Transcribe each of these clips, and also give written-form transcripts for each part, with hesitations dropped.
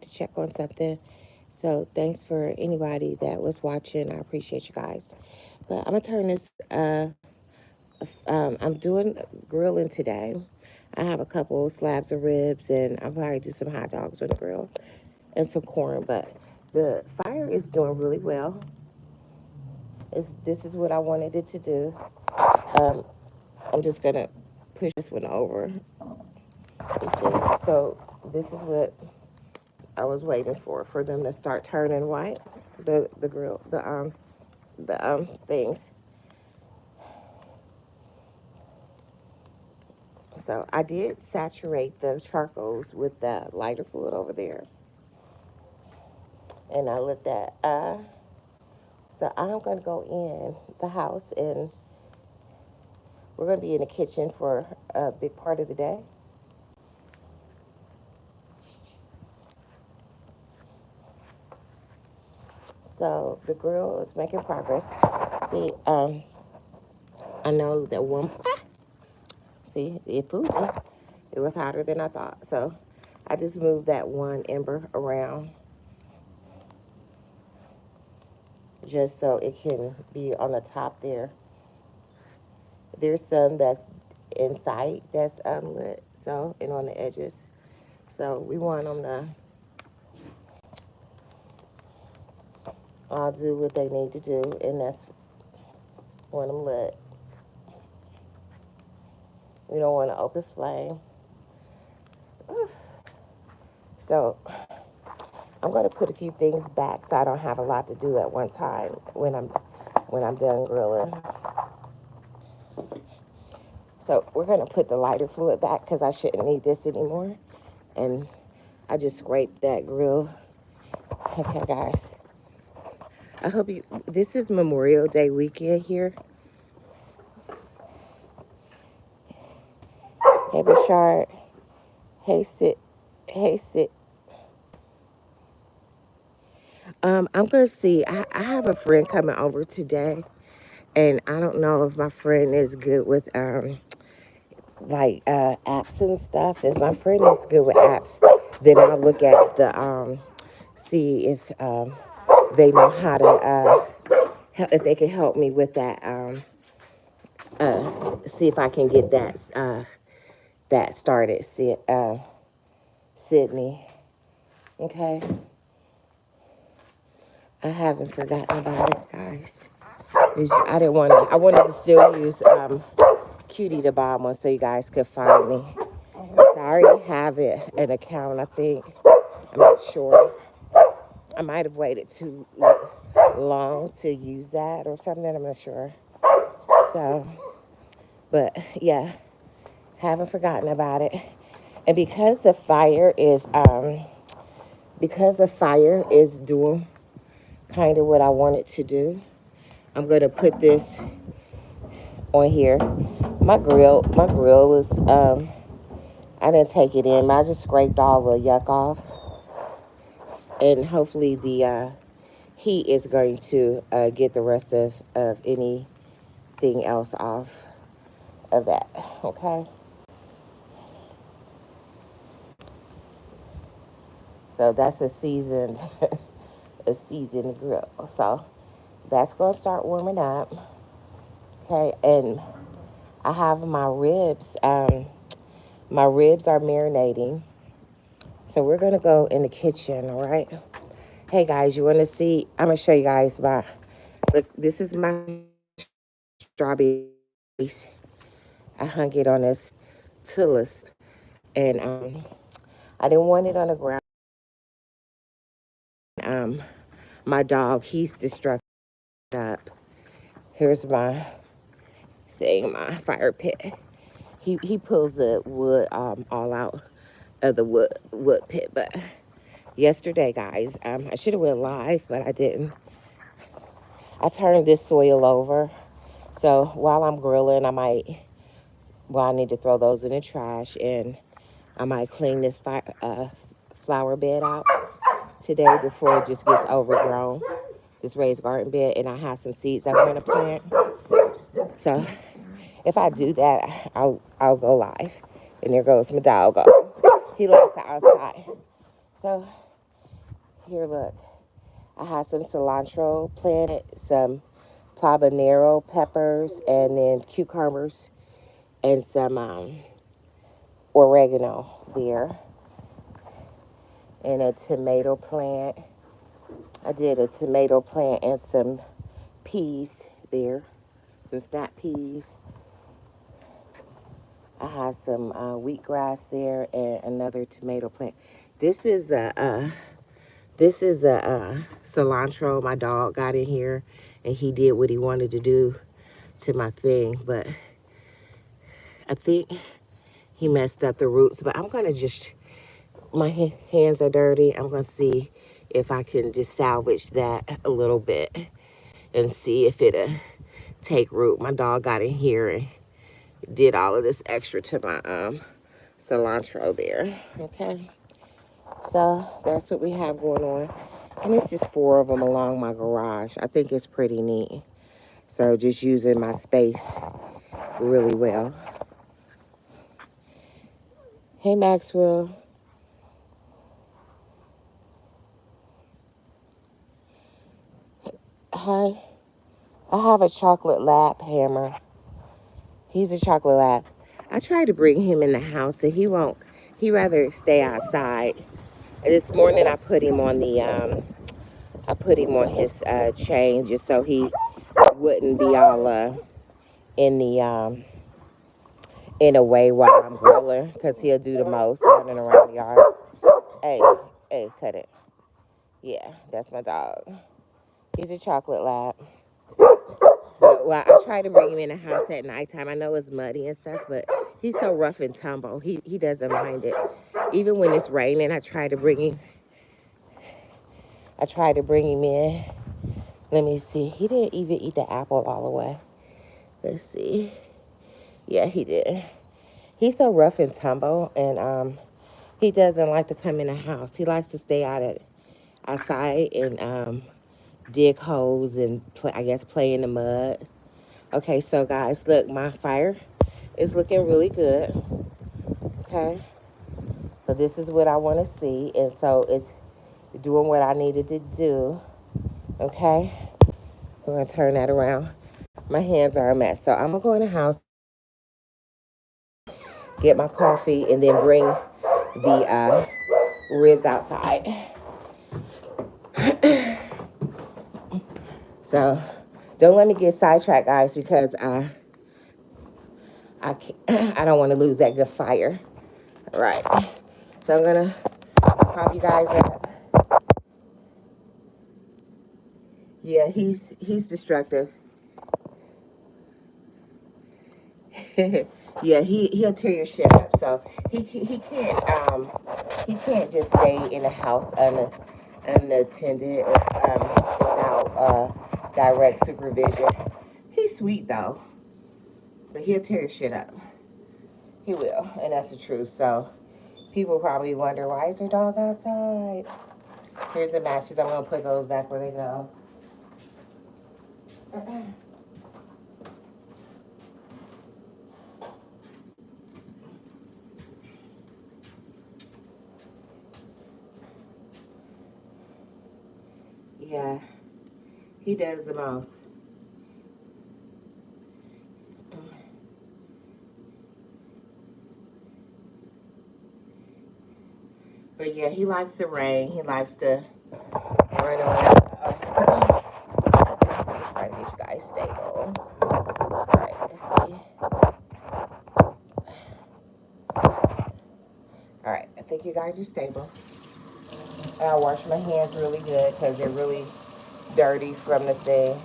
to check on something. So thanks for anybody that was watching. I appreciate you guys. But I'm gonna turn this. I'm doing grilling today. I have a couple slabs of ribs, and I'll probably do some hot dogs on the grill and some corn. But the fire is doing really well. This is what I wanted it to do. Um, I'm just gonna push this one over. You see, so this is what I was waiting for them to start turning white. The grill, the things. So I did saturate the charcoals with the lighter fluid over there, and I let that. So I'm gonna go in the house, and we're gonna be in the kitchen for a big part of the day. So the grill is making progress. See, I know that one. See, it fooled me. It was hotter than I thought. So I just moved that one ember around just so it can be on the top there. There's some that's inside that's lit, so, and on the edges. So we want them to all do what they need to do, and that's want them lit. We don't want an open flame. So I'm going to put a few things back so I don't have a lot to do at one time when I'm done grilling. So we're going to put the lighter fluid back because I shouldn't need this anymore. And I just scraped that grill. Okay, guys. I hope this is Memorial Day weekend here. Hey, Bashard. Hey, Sit. Hey, Sit. I'm going to see. I have a friend coming over today. And I don't know if my friend is good with, apps and stuff. If my friend is good with apps, then I'll look at see if they know how to, if they can help me with that, see if I can get that started, Sydney. Okay. I haven't forgotten about it, guys. I wanted to still use Cutiedabomb1 so you guys could find me. So I already have an account, I think. I'm not sure. I might have waited too long to use that or something. I'm not sure. So, but yeah, haven't forgotten about it. And because the fire is doing kind of what I want it to do, I'm gonna put this on here. My grill is I didn't take it in, but I just scraped all the yuck off, and hopefully the heat is going to get the rest of anything else off of that. Okay. So that's a seasoned a seasoned grill. So that's gonna start warming up. Okay, and I have my ribs. My ribs are marinating. So we're gonna go in the kitchen, all right? Hey guys, you wanna see? I'm gonna show you guys look, this is my strawberries. I hung it on this tullus, and I didn't want it on the ground. My dog, he's destructed up. Here's my thing, my fire pit. He pulls the wood all out of the wood pit. But yesterday, guys, I should have went live, but I didn't. I turned this soil over, so while I'm grilling, I need to throw those in the trash, and I might clean this flower bed out today before it just gets overgrown. This raised garden bed, and I have some seeds I'm going to plant. So if I do that, I'll go live. And there goes my dog. He likes the outside. So Here, look. I have some cilantro planted, some habanero peppers, and then cucumbers, and some oregano there, and a tomato plant. I did a tomato plant and some peas there, some snap peas. I have some wheatgrass there and another tomato plant. This is a cilantro. My dog got in here and he did what he wanted to do to my thing, but I think he messed up the roots. But I'm gonna just, my hands are dirty. I'm gonna see if I can just salvage that a little bit and see if it'll take root. My dog got in here and did all of this extra to my cilantro there. Okay, so that's what we have going on, and it's just 4 of them along my garage. I think it's pretty neat. So just using my space really well. Hey Maxwell. Hi. I have a chocolate lap hammer. He's a chocolate lab. I tried to bring him in the house and he won't. He rather stay outside. And this morning I put him on the I put him on his chain just so he wouldn't be all in the in a way while I'm grilling, because he'll do the most running around the yard. Hey, hey, cut it. Yeah, that's my dog. He's a chocolate lab. But well, I try to bring him in the house at nighttime. I know it's muddy and stuff, but he's so rough and tumble. He doesn't mind it. Even when it's raining, I try to bring him. I try to bring him in. Let me see. He didn't even eat the apple all the way. Let's see. Yeah, he did. He's so rough and tumble, and he doesn't like to come in the house. He likes to stay outside and dig holes and I guess play in the mud. Okay, so guys, look, my fire is looking really good. Okay, so this is what I want to see, and so it's doing what I needed to do. Okay, we're gonna turn that around. My hands are a mess, so I'm gonna go in the house, get my coffee, and then bring the ribs outside. So don't let me get sidetracked, guys, because I don't want to lose that good fire. All right, so I'm gonna pop you guys up. Yeah, he's destructive. Yeah, he'll tear your shit up. So he can't just stay in the house unattended or without direct supervision. He's sweet though, but he'll tear your shit up. He will, and that's the truth. So people probably wonder, why is their dog outside? Here's the matches. I'm gonna put those back where they go. Yeah, he does the most. But yeah, he likes the rain. He likes to run around. Let me try to get you guys stable. All right, let's see. All right, I think you guys are stable. And I'll wash my hands really good because they're really dirty from the thing.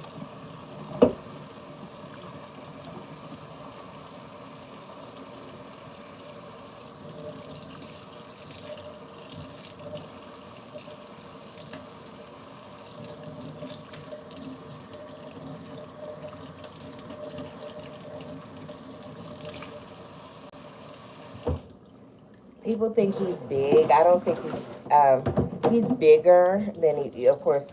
People think he's big. I don't think he's bigger than he, of course,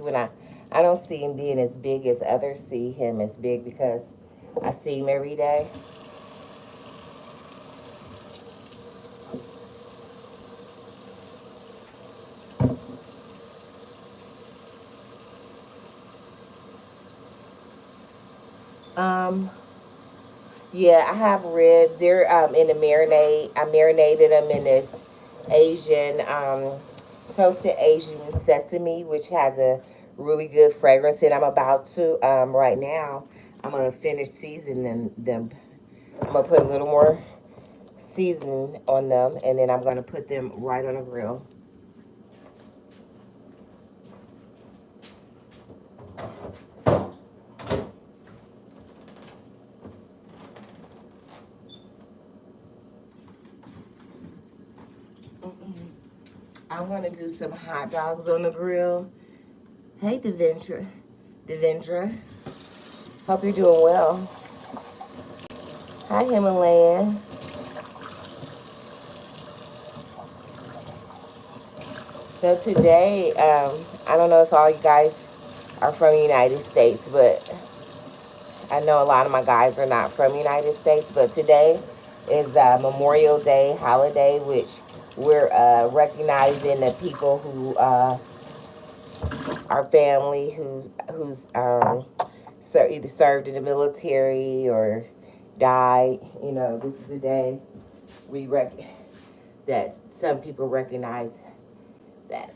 I don't see him being as big as others see him as big because I see him every day. Um, yeah, I have ribs. They're in the marinade. I marinated them in this Asian toasted Asian sesame, which has a really good fragrance. And I'm about to right now. I'm gonna finish seasoning them. I'm gonna put a little more seasoning on them, and then I'm gonna put them right on the grill. I'm gonna do some hot dogs on the grill. Hey, Devendra. Hope you're doing well. Hi, Himalayan. So today, I don't know if all you guys are from the United States, but I know a lot of my guys are not from the United States. But today is Memorial Day holiday, which we're recognizing the people who our family who's either served in the military or died. You know, this is the day we that some people recognize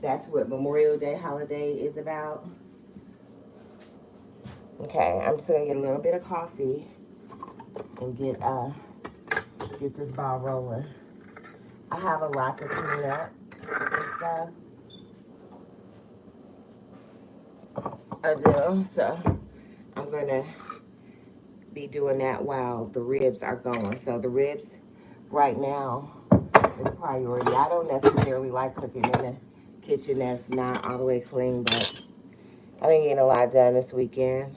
that's what Memorial Day holiday is about. Okay, I'm just gonna get a little bit of coffee and get this ball rolling. I have a lot to clean up and stuff. I do, so I'm gonna be doing that while the ribs are going. So the ribs right now is priority. I don't necessarily like cooking in a kitchen that's not all the way clean, but I've been getting a lot done this weekend.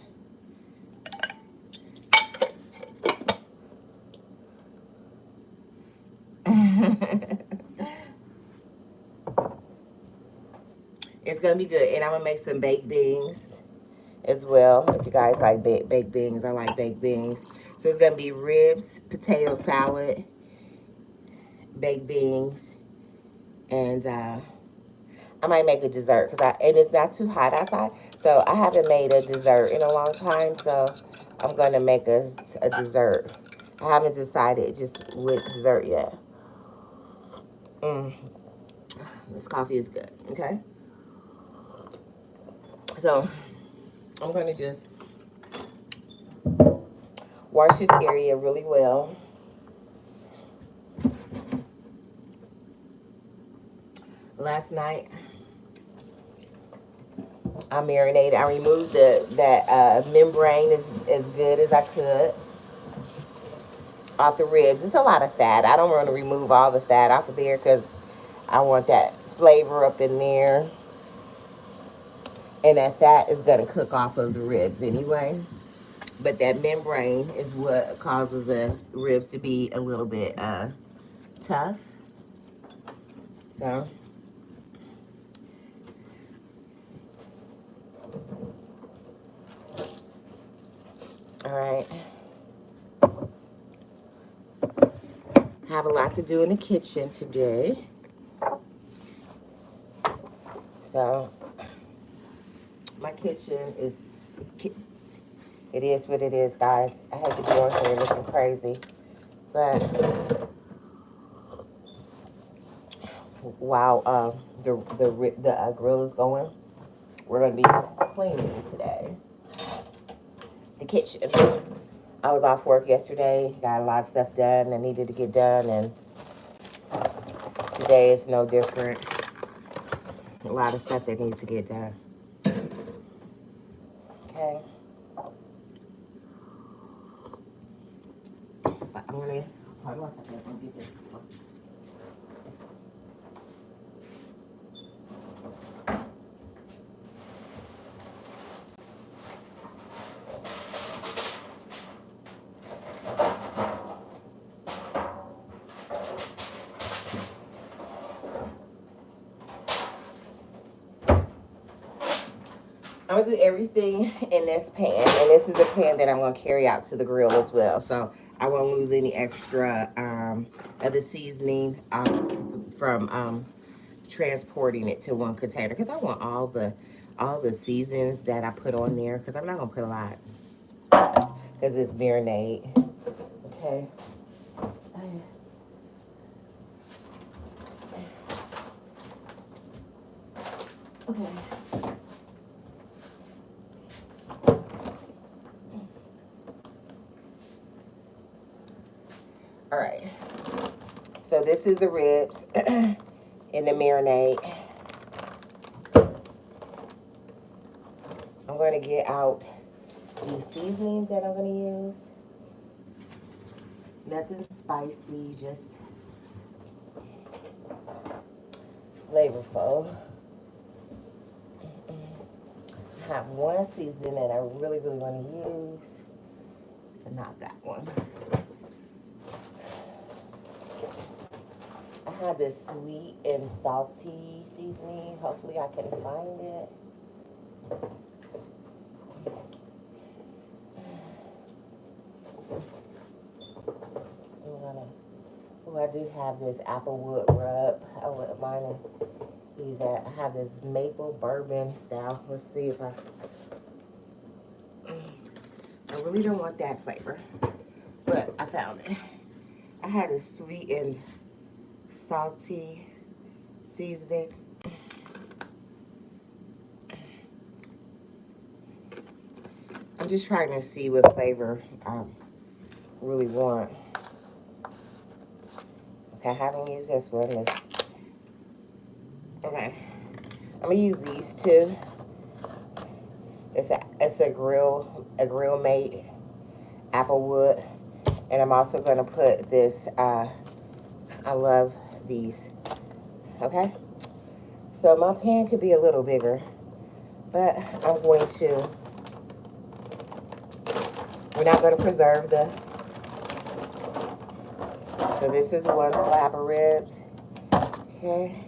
It's gonna be good, and I'm gonna make some baked beans as well. If you guys like baked beans, I like baked beans. So it's gonna be ribs, potato salad, baked beans, and I might make a dessert and it's not too hot outside, so I haven't made a dessert in a long time. So I'm gonna make a dessert. I haven't decided just which dessert yet. Mm, this coffee is good. Okay, so I'm gonna just wash this area really well. Last night I marinated. I removed that membrane as good as I could off the ribs. It's a lot of fat. I don't want to remove all the fat off of there because I want that flavor up in there. And that fat is going to cook off of the ribs anyway. But that membrane is what causes the ribs to be a little bit tough. So, all right. Have a lot to do in the kitchen today. So, my kitchen it is what it is, guys. I hate to be on here looking crazy. But while the grill is going, we're going to be cleaning today. The kitchen. I was off work yesterday, got a lot of stuff done that needed to get done, and today is no different. A lot of stuff that needs to get done. Okay. But I'm gonna hold on a second. I'm gonna get this. I'm gonna do everything in this pan, and this is a pan that I'm gonna carry out to the grill as well, so I won't lose any extra of the seasoning from transporting it to one container, because I want all the seasons that I put on there, because I'm not gonna put a lot, because it's marinade. Okay. Okay. All right. So this is the ribs in the marinade. I'm going to get out these seasonings that I'm going to use. Nothing spicy, just flavorful. I have one seasoning that I really want to use, but not that one. I have this sweet and salty seasoning. Hopefully I can find it. I do have this applewood rub. I wouldn't mind to use that. I have this maple bourbon style. Let's see if I really don't want that flavor, but I found it. I had a sweet and salty seasoning. I'm just trying to see what flavor I really want. Okay, I haven't used this one. Okay, I'm gonna use these two. It's a grill made applewood, and I'm also gonna put this. I love these. Okay, so my pan could be a little bigger, but I'm going to. We're not going to preserve the. So this is one slab of ribs. Okay,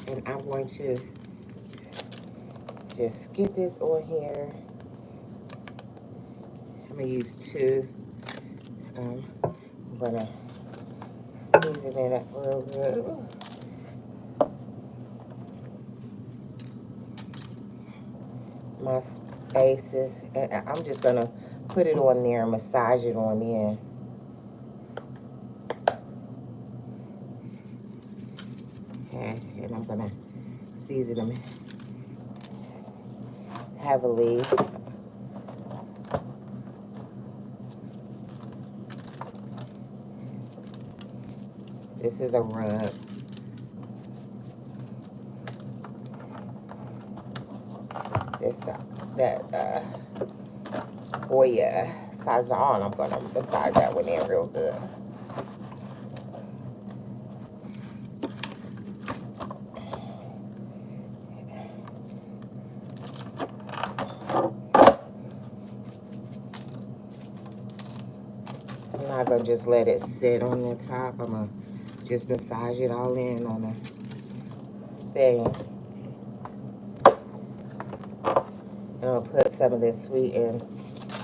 and I'm going to just get this on here. I'm gonna use two. I'm gonna season it up real good. My spaces, and I'm just gonna put it on there and massage it on in. Okay, and I'm gonna season them heavily. This is a rub. This Goya Sajon, I'm gonna massage that one in real good. I'm not gonna just let it sit on the top. I'm gonna just massage it all in on the thing. And I'll put some of this sweet in.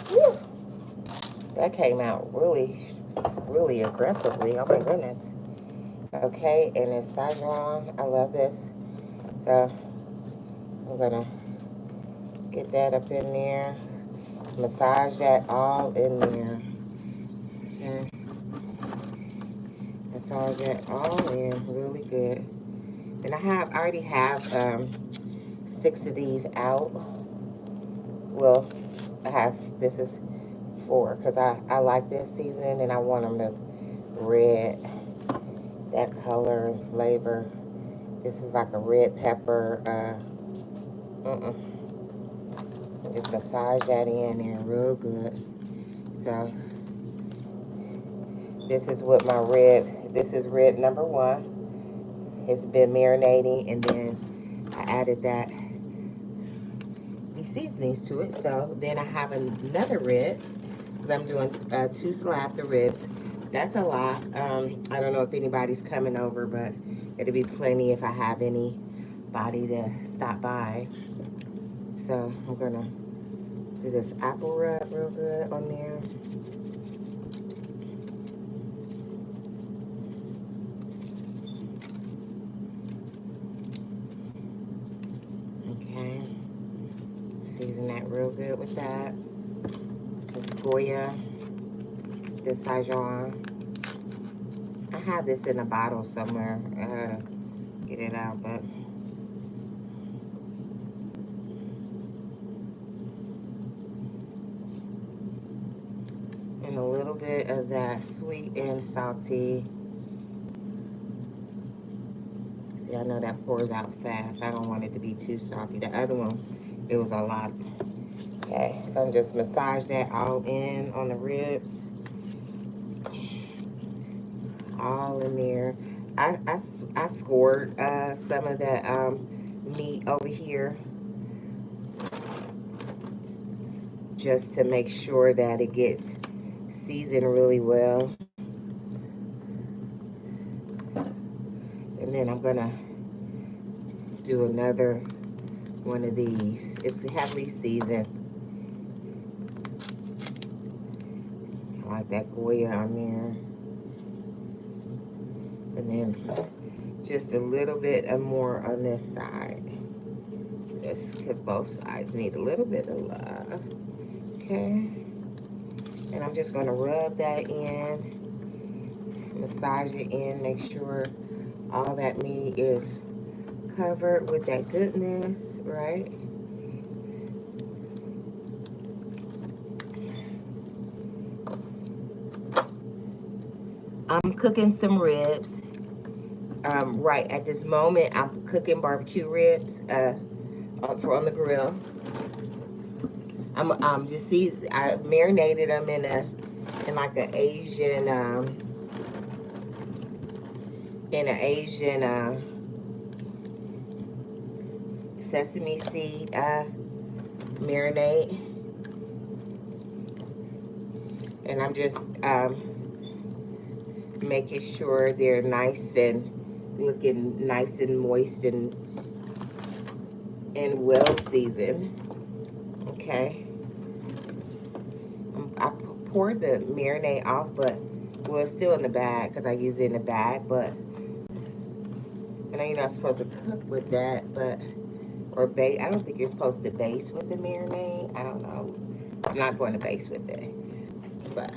Whew. That came out really aggressively. Oh my goodness. Okay, and it's Sajon. I love this. So I'm gonna get that up in there. Massage that all in there. Okay. Massage that all in really good. And I already have 6 of these out. Well, this is 4 because I like this season and I want them to red, that color and flavor. This is like a red pepper. Just massage that in there real good. So this is what my rib. This is rib number 1. It's been marinating, and then I added these seasonings to it. So then I have another rib because I'm doing 2 slabs of ribs. That's a lot. I don't know if anybody's coming over, but it'll be plenty if I have anybody to stop by. So I'm gonna do this apple rub real good on there. Okay. Season that real good with that. Goya, this Dijon. I have this in a bottle somewhere. I gotta get it out, but and a little bit of that sweet and salty. See, I know that pours out fast. I don't want it to be too salty. The other one, it was a lot. Okay, so I'm just massage that all in on the ribs. All in there. I scored some of that meat over here just to make sure that it gets seasoned really well. And then I'm gonna do another one of these. It's heavily seasoned. I like that Goya on there. And then just a little bit of more on this side. Just because both sides need a little bit of love. Okay. And I'm just gonna rub that in, massage it in, make sure all that meat is covered with that goodness, right? I'm cooking some ribs. Right at this moment, I'm cooking barbecue ribs on the grill. I'm just see I marinated them in like an Asian sesame seed marinade, and I'm just making sure they're nice and looking nice and moist and well seasoned. Okay. I poured the marinade off, but well, it's still in the bag because I use it in the bag. But I know you're not supposed to cook with that, but or base. I don't think you're supposed to baste with the marinade. I don't know. I'm not going to baste with it, but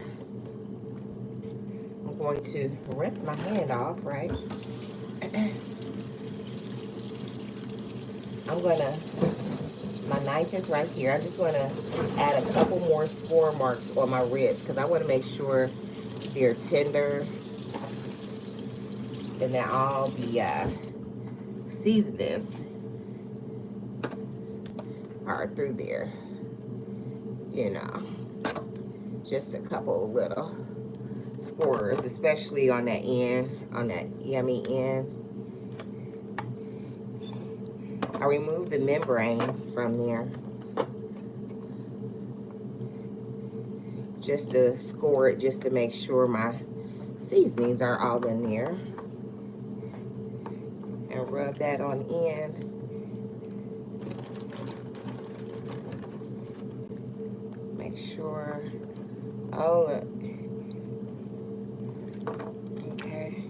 I'm going to rinse my hand off, right? I'm gonna. My knife is right here. I'm just gonna add a couple more score marks on my ribs because I want to make sure they're tender and that all the seasonings are through there. You know, just a couple little scores, especially on that end, on that yummy end. I removed the membrane from there just to score it, just to make sure my seasonings are all in there. And rub that on in. Make sure all of, okay,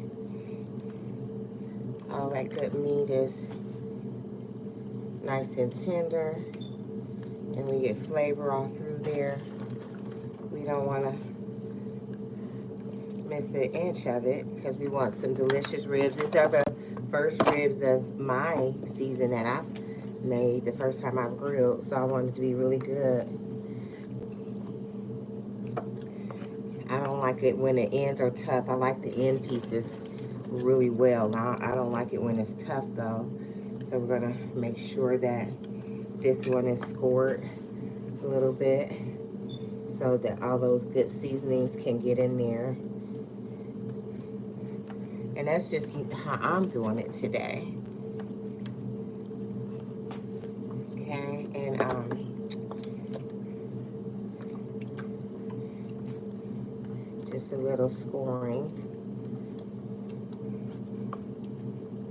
all that good meat is nice and tender, and we get flavor all through there. We don't want to miss an inch of it because we want some delicious ribs. These are the first ribs of my season that I've made, the first time I've grilled, so I want it to be really good. I don't like it when the ends are tough. I like the end pieces really well. I don't like it when it's tough though. So we're gonna make sure that this one is scored a little bit so that all those good seasonings can get in there. And that's just how I'm doing it today. Okay, and just a little scoring.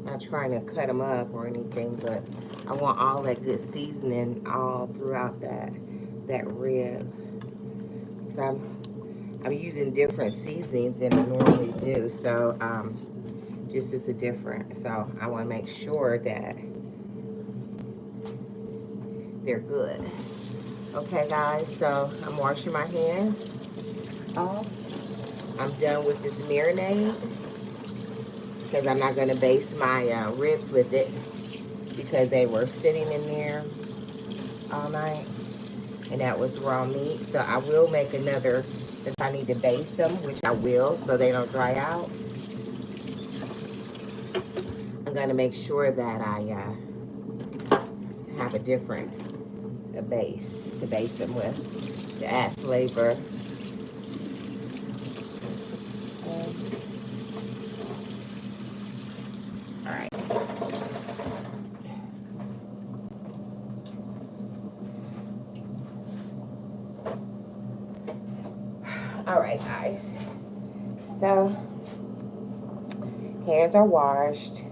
Not trying to cut them up or anything, but I want all that good seasoning all throughout that rib. So I'm using different seasonings than I normally do, so this is a different. So I want to make sure that they're good. Okay, guys, so I'm washing my hands off. I'm done with this marinade because I'm not going to baste my ribs with it because they were sitting in there all night and that was raw meat. So I will make another if I need to baste them, which I will so they don't dry out. I'm going to make sure that I have a different base to baste them with to add flavor. All right. All right, guys. So, hands are washed.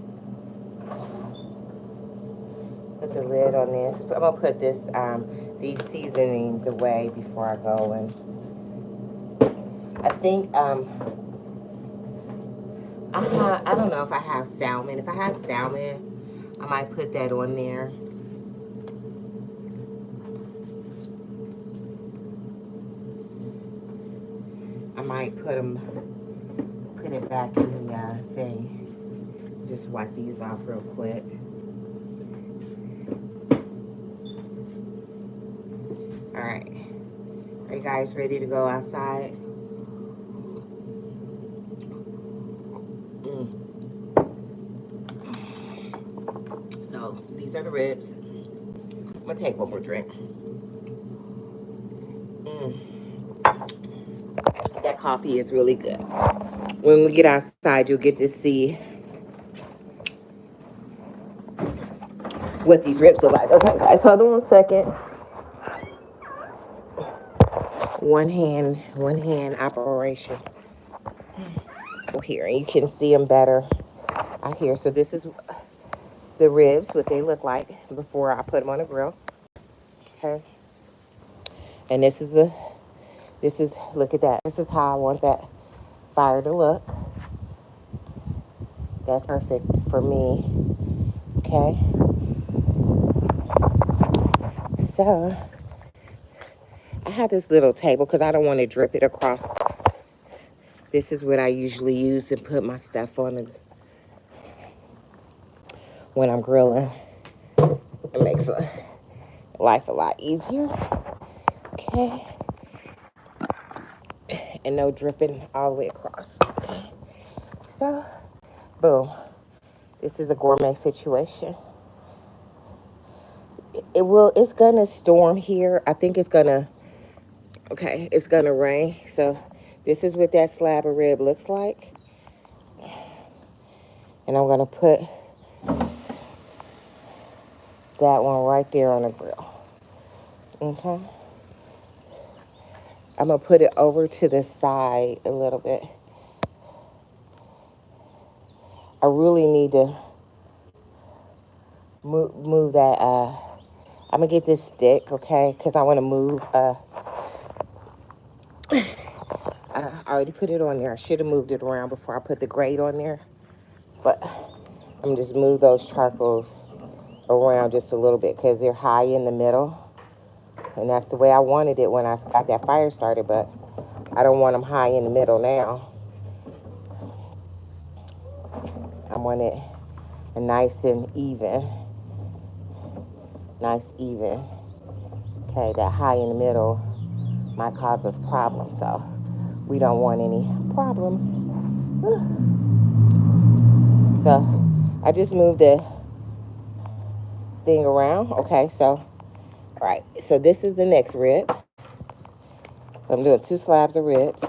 Put the lid on this. I'm gonna put this these seasonings away before I go. And I think I don't know if I have salmon. If I have salmon, I might put that on there. I might put it back in the thing. Just wipe these off real quick. All right. Are you guys ready to go outside? So these are the ribs. I'm gonna take one more drink. That coffee is really good. When we get outside, you'll get to see what these ribs look like. Okay, guys, hold on a second. One hand operation. Oh, here, you can see them better out here. So this is the ribs, what they look like before I put them on the grill. Okay, and this is look at that. This is how I want that fire to look. That's perfect for me. Okay. So I have this little table because I don't want to drip it across. This is what I usually use to put my stuff on when I'm grilling. It makes life a lot easier. Okay. And no dripping all the way across. Okay. So, boom. This is a gourmet situation. It's gonna storm here. I think it's gonna rain. So this is what that slab of rib looks like. And I'm gonna put that one right there on the grill. Okay. I'm gonna put it over to the side a little bit. I really need to move that. I'm gonna get this stick, okay? Because I want to move. I already put it on there. I should have moved it around before I put the grate on there. But I'm gonna just move those charcoals around just a little bit because they're high in the middle. And that's the way I wanted it when I got that fire started, but I don't want them high in the middle now. I want it nice and even. Nice, even. Okay, that high in the middle might cause us problems, so we don't want any problems. So I just moved the thing around. Okay, so all right, so this is the next rib. I'm doing 2 slabs of ribs.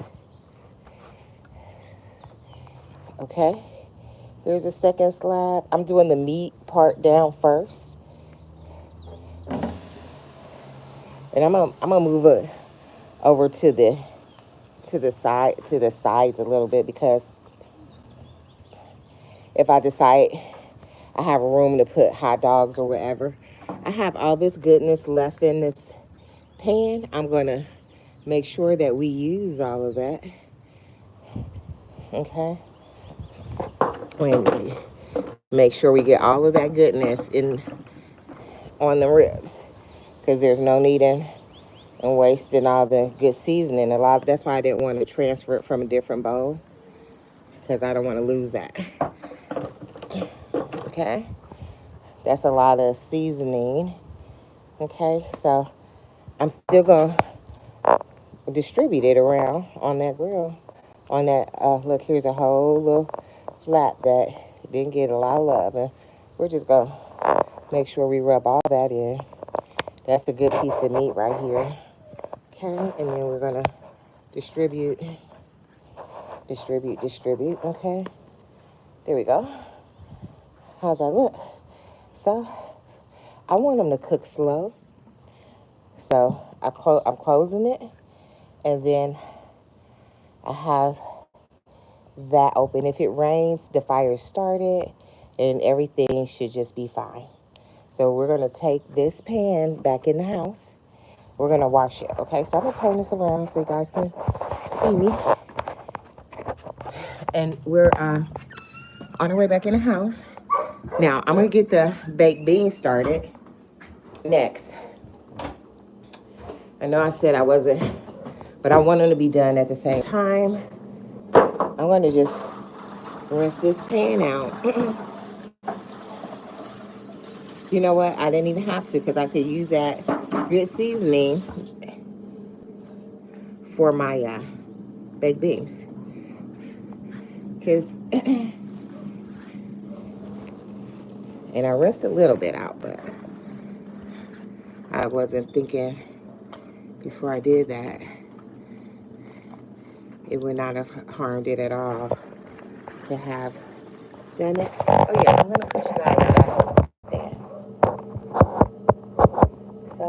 Okay, here's a second slab. I'm doing the meat part down first, and I'm gonna move it over to the sides a little bit because if I decide I have room to put hot dogs or whatever, I have all this goodness left in this pan. I'm gonna make sure that we use all of that. Okay. And make sure we get all of that goodness in on the ribs because there's no need in and wasting all the good seasoning. That's why I didn't want to transfer it from a different bowl, because I don't want to lose that. Okay, that's a lot of seasoning. Okay, so I'm still gonna distribute it around on that grill. On that, look, here's a whole little flap that didn't get a lot of love, and we're just gonna make sure we rub all that in. That's a good piece of meat right here. Okay, and then we're gonna distribute. Okay, there we go. How's that look? So I want them to cook slow, so I'm closing it, and then I have that open. If it rains, the fire is started, and everything should just be fine. So we're gonna take this pan back in the house. We're gonna wash it. Okay, so I'm gonna turn this around so you guys can see me. And we're on our way back in the house. Now I'm gonna get the baked beans started next. I know I said I wasn't, but I want them to be done at the same time. I'm gonna just rinse this pan out. You know what? I didn't even have to, because I could use that good seasoning for my baked beans. Because, and I rinsed a little bit out, but I wasn't thinking before I did that it would not have harmed it at all to have done it. Oh yeah, I'm gonna put you guys back on the stand. So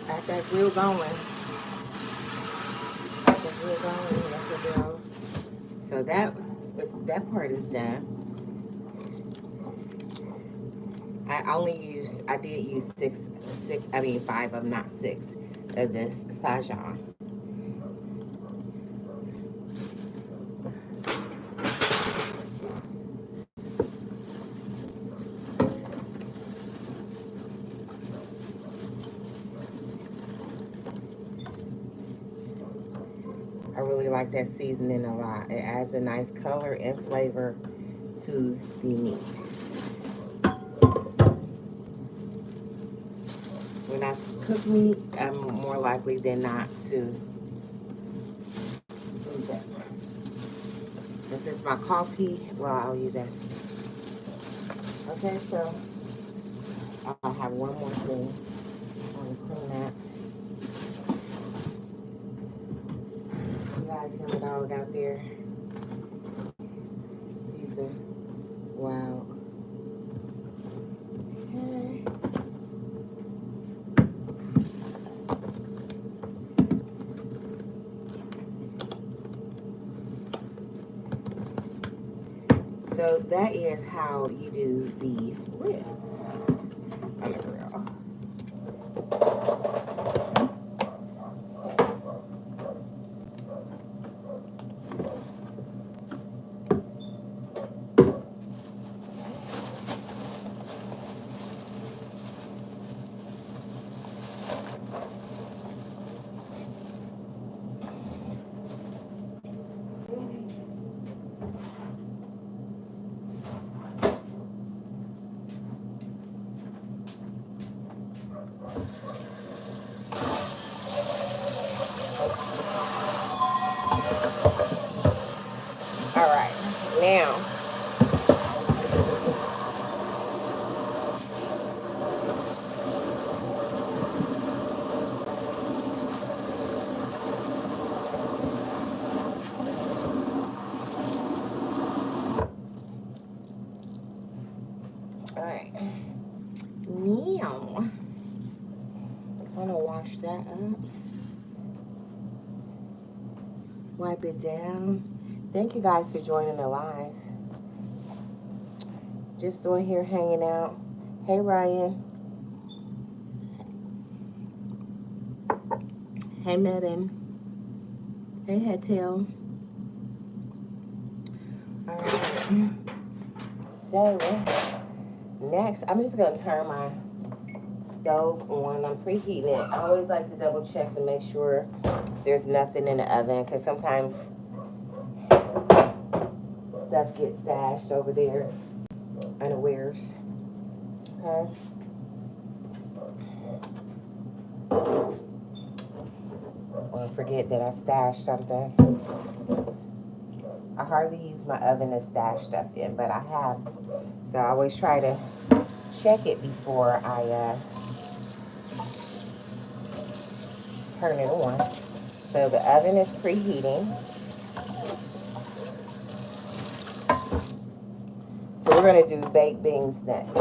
got that grill going. Got the grill going. That's the grill. So that part is done. I did use five of them, not six, of this Sajan. I really like that seasoning a lot. It adds a nice color and flavor to the meat. When I cook meat, I'm more likely than not to use that. And since my coffee, well, I'll use that. Okay, so I'll have one more thing. I want to clean that. You guys hear my dog out there? He's a wild. Okay. So that is how you do the ribs on the grill. All right, now now I'm gonna wash that up, wipe it down. Thank you guys for joining the live. Just on here hanging out. Hey Ryan. Hey, Madden. Hey, Headtail. Alright. So, next, I'm just going to turn my stove on. I'm preheating it. I always like to double check to make sure there's nothing in the oven, because sometimes stuff gets stashed over there unawares. Okay. Or forget that I stashed something. I hardly use my oven to stash stuff in, but I have. So I always try to check it before I turn it on. So the oven is preheating. So we're going to do baked beans next.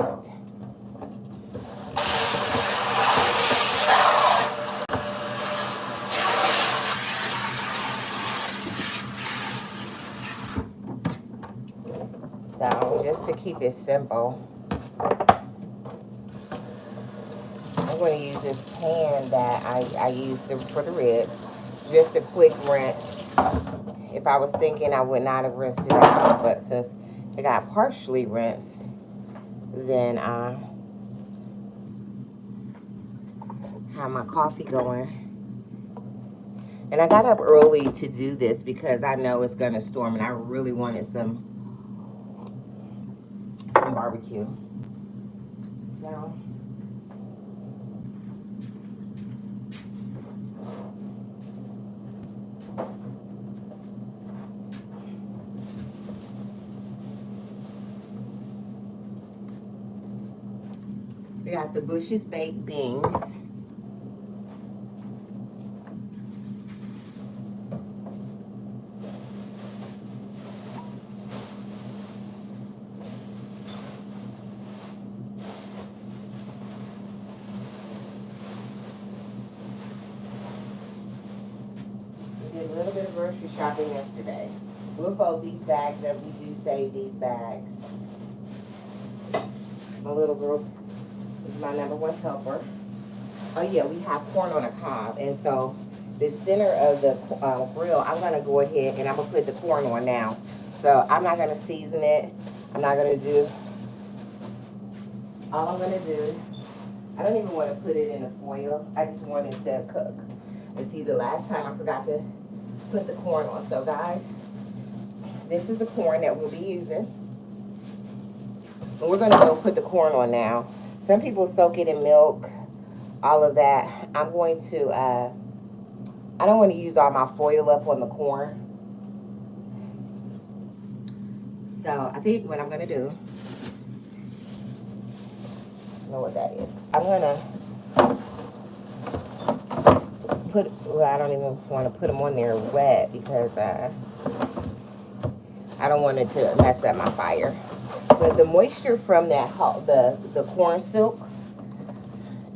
So just to keep it simple, I'm going to use this pan that I use for the ribs. Just a quick rinse. If I was thinking, I would not have rinsed it out, but since it got partially rinsed, then I have my coffee going. And I got up early to do this because I know it's going to storm, and I really wanted some barbecue. So we got the Bush's baked beans. We did a little bit of grocery shopping yesterday. We'll fold these bags up. We do save these bags. My little girl is my #1 helper. Oh yeah, we have corn on a cob, and so the center of the grill, I'm gonna go ahead and I'm gonna put the corn on now. So I'm not gonna season it. I'm not gonna do. All I'm gonna do, I don't even want to put it in a foil. I just want it to cook. And see, the last time I forgot to put the corn on. So guys, this is the corn that we'll be using. And we're gonna go put the corn on now. Some people soak it in milk, all of that. I'm going to, I don't want to use all my foil up on the corn. So I think what I'm gonna do, I know what that is. I'm gonna put, well, I don't even want to put them on there wet because I don't want it to mess up my fire. But the moisture from that, the corn silk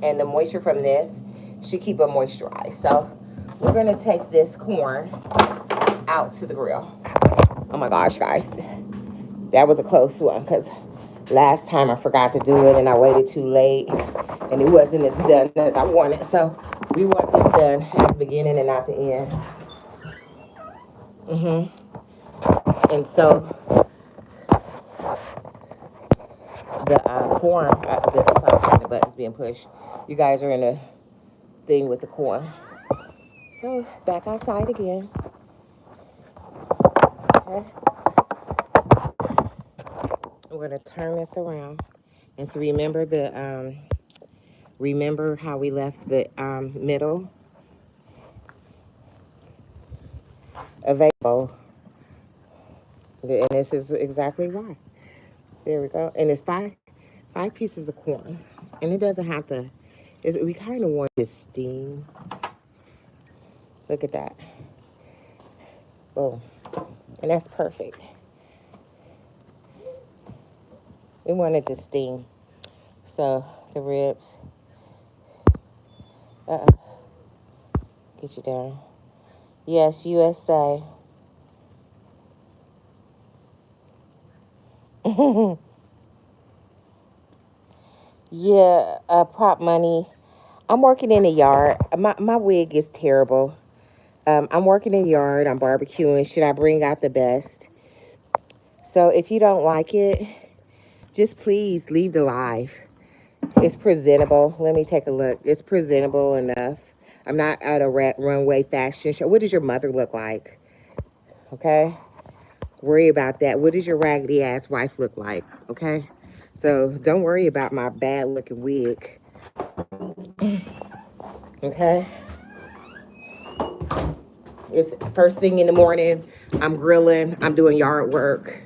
and the moisture from this should keep it moisturized. So we're gonna take this corn out to the grill. Oh my gosh, guys, that was a close one because last time I forgot to do it and I waited too late and it wasn't as done as I wanted. So we want this done at the beginning and not the end. And so the corn, sorry, the button's being pushed. You guys are in a thing with the corn. So back outside again. Okay. We're gonna turn this around. And so remember how we left the middle available. And this is exactly why. There we go. And it's five pieces of corn. And it doesn't have to, we kind of want this steam. Look at that. Boom. And that's perfect. We wanted to steam. So the ribs. Get you down. Yes, USA. Yeah, prop money. I'm working in the yard. My wig is terrible. I'm working in the yard. I'm barbecuing. Should I bring out the best? So if you don't like it, just please leave the live. It's presentable. Let me take a look. It's presentable enough. I'm not at a runway fashion show. What does your mother look like? Okay? Worry about that. What does your raggedy ass wife look like? Okay? So don't worry about my bad looking wig. Okay? It's first thing in the morning. I'm grilling. I'm doing yard work.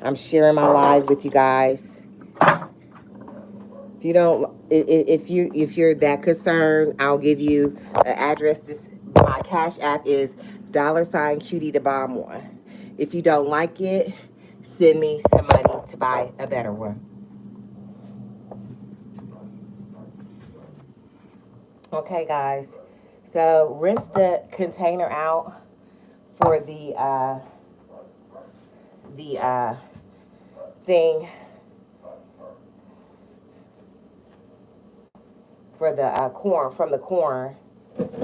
I'm sharing my live with you guys. If you don't, if you're that concerned, I'll give you an address. My cash app is $Cutiedabomb1. If you don't like it, send me some money to buy a better one. Okay, guys. So rinse the container out for the thing for the corn from the corn,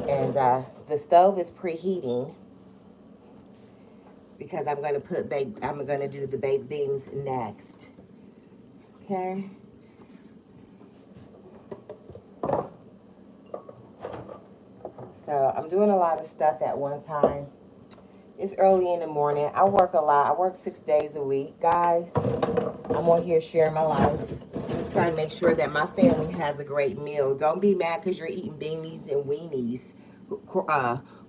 and the stove is preheating because I'm going to do the baked beans next. Okay. So I'm doing a lot of stuff at one time. It's early in the morning. I work a lot. I work 6 days a week, guys. I'm on here sharing my life, trying to make sure that my family has a great meal. Don't be mad because you're eating beanies and weenies,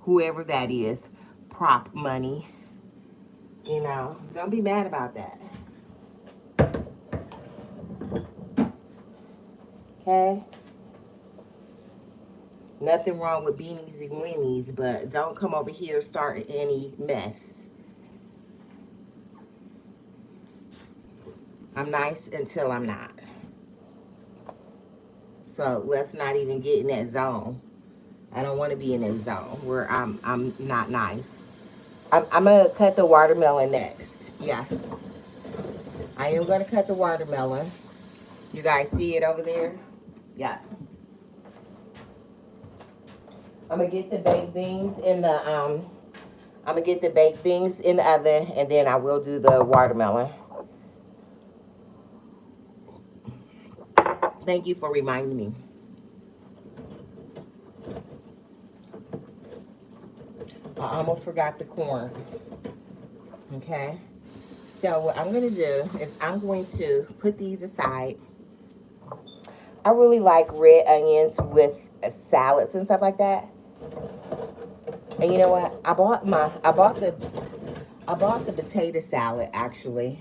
whoever that is, prop money. You know, don't be mad about that. Okay? Nothing wrong with beanies and weenies, but don't come over here starting any mess. I'm nice until I'm not. So let's not even get in that zone. I don't want to be in that zone where I'm not nice. I'm gonna cut the watermelon next. Yeah, I am gonna cut the watermelon. You guys see it over there? Yeah. I'm gonna get the baked beans in the I'm gonna get the baked beans in the oven, and then I will do the watermelon. Thank you for reminding me. I almost forgot the corn. Okay. So what I'm gonna do is I'm going to put these aside. I really like red onions with salads and stuff like that. And you know what? I bought the potato salad actually.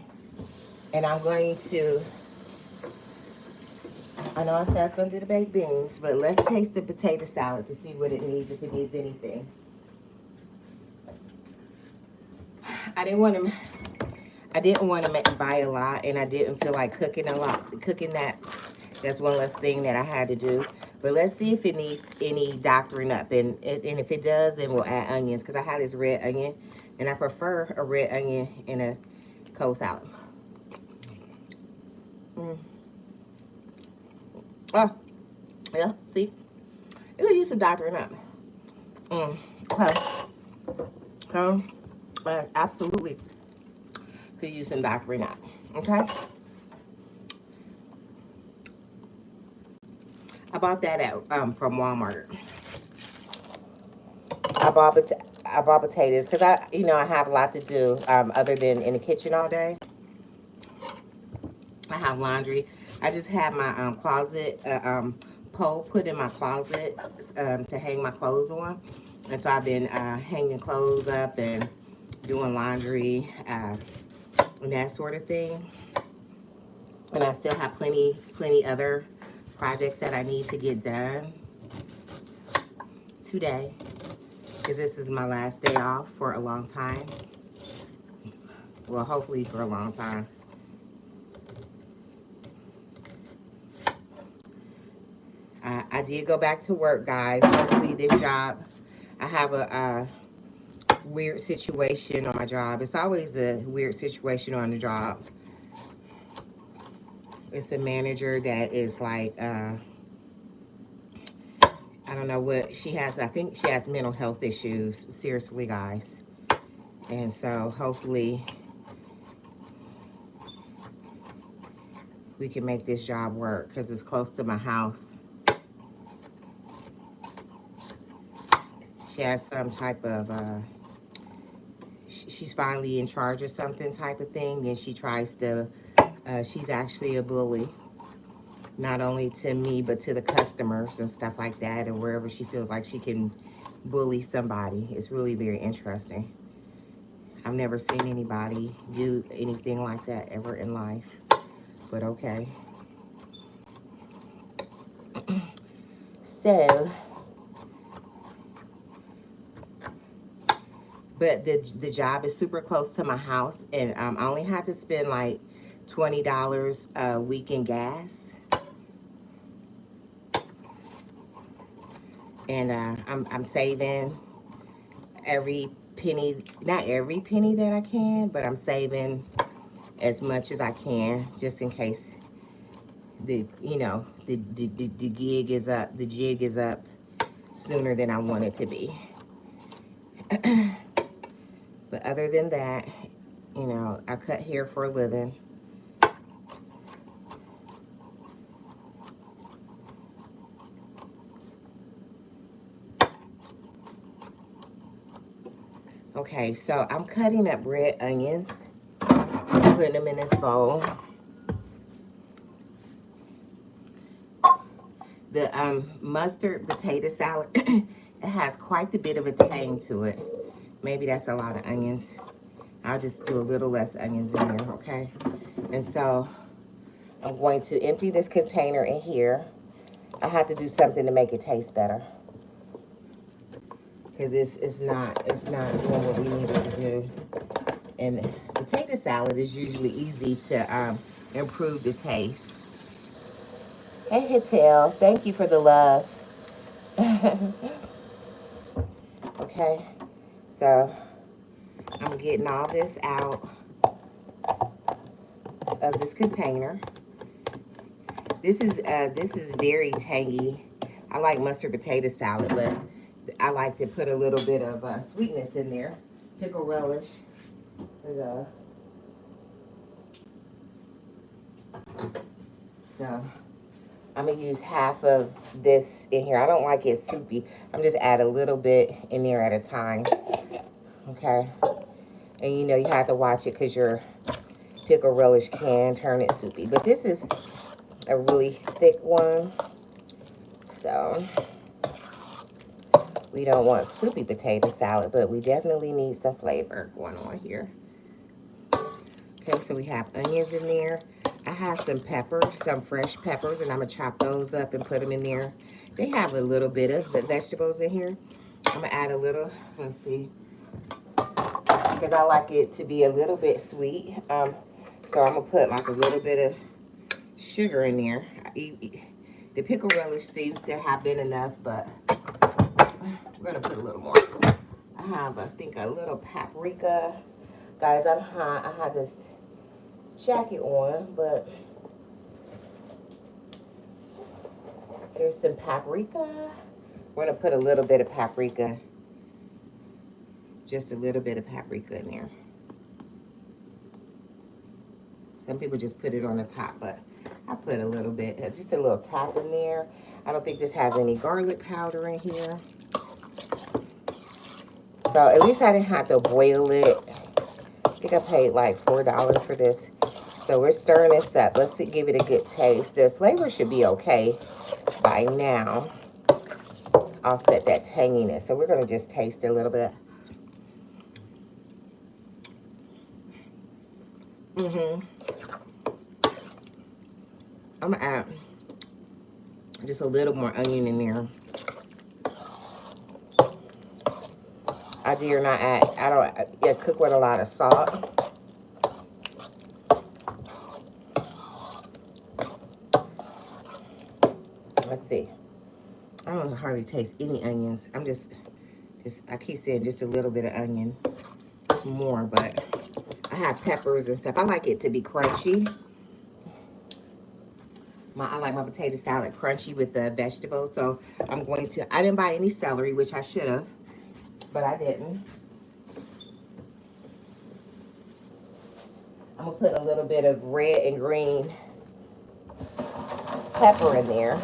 And I'm going to, I know I said I was going to do the baked beans, but let's taste the potato salad to see what it needs, if it needs anything. I didn't want to buy a lot, and I didn't feel like cooking a lot. Cooking that's one less thing that I had to do. But let's see if it needs any doctoring up, and if it does, then we'll add onions, because I have this red onion, and I prefer a red onion in a cold salad. Oh, yeah, see? It could use some doctoring up. Absolutely could use some doctoring up. Okay? I bought that at from Walmart. I bought I bought potatoes because I have a lot to do other than in the kitchen all day. I have laundry. I just have my closet pole put in my closet to hang my clothes on, and so I've been hanging clothes up and doing laundry and that sort of thing. And I still have plenty other projects that I need to get done today, because this is my last day off for a long time. Well, hopefully for a long time. I did go back to work, guys. Hopefully this job, I have a weird situation on my job. It's always a weird situation on the job. It's a manager that is like, I don't know what she has. I think she has mental health issues. Seriously, guys. And so hopefully we can make this job work because it's close to my house. She has some type of, she's finally in charge of something type of thing. And she tries to, she's actually a bully. Not only to me, but to the customers and stuff like that, and wherever she feels like she can bully somebody. It's really very interesting. I've never seen anybody do anything like that ever in life, but okay. So, but the job is super close to my house, and I only have to spend like $20 a week in gas. And I'm saving every penny, not every penny that I can, but I'm saving as much as I can, just in case the gig is up, the jig is up sooner than I want it to be. But other than that, I cut hair for a living. Okay, so I'm cutting up red onions, putting them in this bowl. The mustard potato salad, it has quite a bit of a tang to it. Maybe that's a lot of onions. I'll just do a little less onions in there, okay? And so I'm going to empty this container in here. I have to do something to make it taste better, because it's not doing what we need it to do. And potato salad is usually easy to improve the taste. Hey, Hitel, thank you for the love. Okay, so I'm getting all this out of this container. This is very tangy. I like mustard potato salad, but I like to put a little bit of sweetness in there. Pickle relish. So I'm gonna use half of this in here. I don't like it soupy. I'm just add a little bit in there at a time. Okay. And you have to watch it because your pickle relish can turn it soupy. But this is a really thick one. So we don't want soupy potato salad, but we definitely need some flavor going on here. Okay, so we have onions in there. I have some peppers, some fresh peppers, and I'm going to chop those up and put them in there. They have a little bit of the vegetables in here. I'm going to add a little, let's see, because I like it to be a little bit sweet. So I'm going to put like a little bit of sugar in there. The pickle relish seems to have been enough, but we're going to put a little more. I have, I think, a little paprika. Guys, I'm hot. I have this jacket on, but here's some paprika. We're going to put a little bit of paprika. Just a little bit of paprika in there. Some people just put it on the top, but I put a little bit, just a little tap in there. I don't think this has any garlic powder in here. So at least I didn't have to boil it. I think I paid like $4 for this. So we're stirring this up. Let's give it a good taste. The flavor should be okay by now. Offset that tanginess. So we're going to just taste it a little bit. I'm going to add just a little more onion in there. I do not add, I don't cook with a lot of salt. Let's see. I don't hardly taste any onions. I keep saying just a little bit of onion more, but I have peppers and stuff. I like it to be crunchy. I like my potato salad crunchy with the vegetables. So I'm going to, I didn't buy any celery, which I should have, but I didn't. I'm going to put a little bit of red and green pepper in there.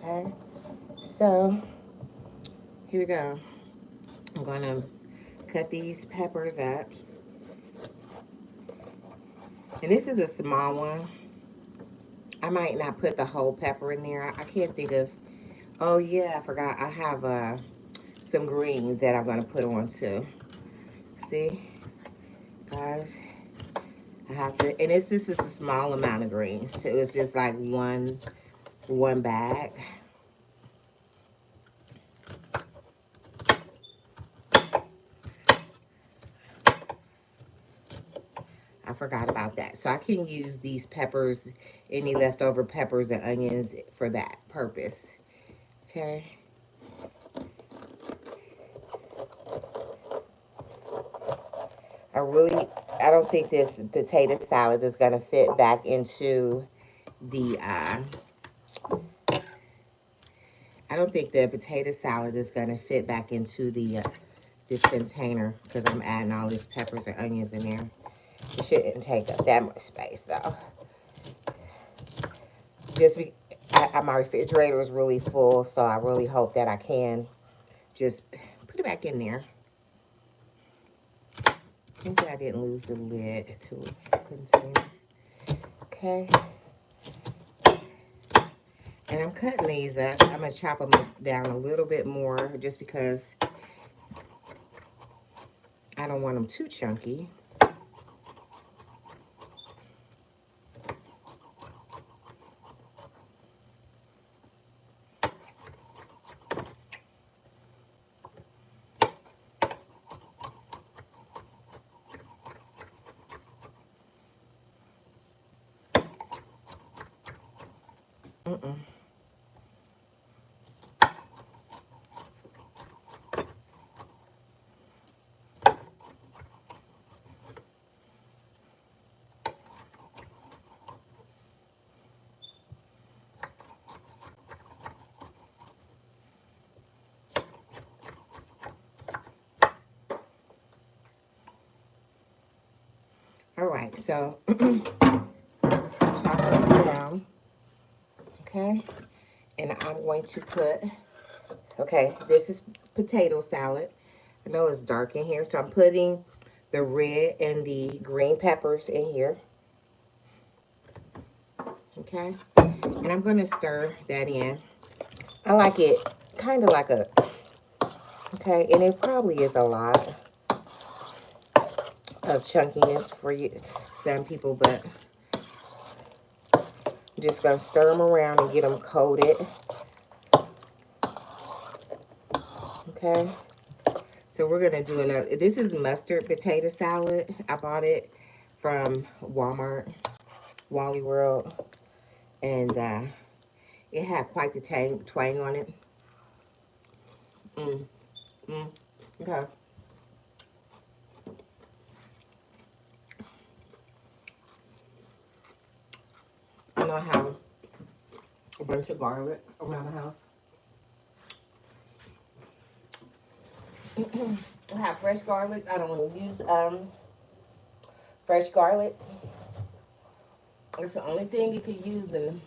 Okay, so here we go. I'm going to cut these peppers up. And this is a small one. I might not put the whole pepper in there. I can't think of, oh yeah, I forgot. I have some greens that I'm going to put on too. See, guys, I have to, and this is a small amount of greens too. It's just like one bag. I forgot about that. So I can use these peppers, any leftover peppers and onions for that purpose. Okay. I don't think this potato salad is going to fit back into the, I don't think the potato salad is going to fit back into the, this container because I'm adding all these peppers and onions in there. It shouldn't take up that much space though. My refrigerator is really full, so I really hope that I can just put it back in there. Hopefully I didn't lose the lid to the container. Okay. And I'm cutting these up. I'm going to chop them down a little bit more just because I don't want them too chunky. All right, so chop these down, okay? And I'm going to put, okay, this is potato salad. I know it's dark in here, so I'm putting the red and the green peppers in here, okay? And I'm going to stir that in. I like it kind of like a, okay, and it probably is a lot of chunkiness for you, some people, but I'm just going to stir them around and get them coated. Okay. So we're going to do another, this is mustard potato salad. I bought it from Walmart, Wally World, and it had quite the twang on it. Okay. I know I have a bunch of garlic around the house. I have fresh garlic. I don't want to use fresh garlic. It's the only thing you can use in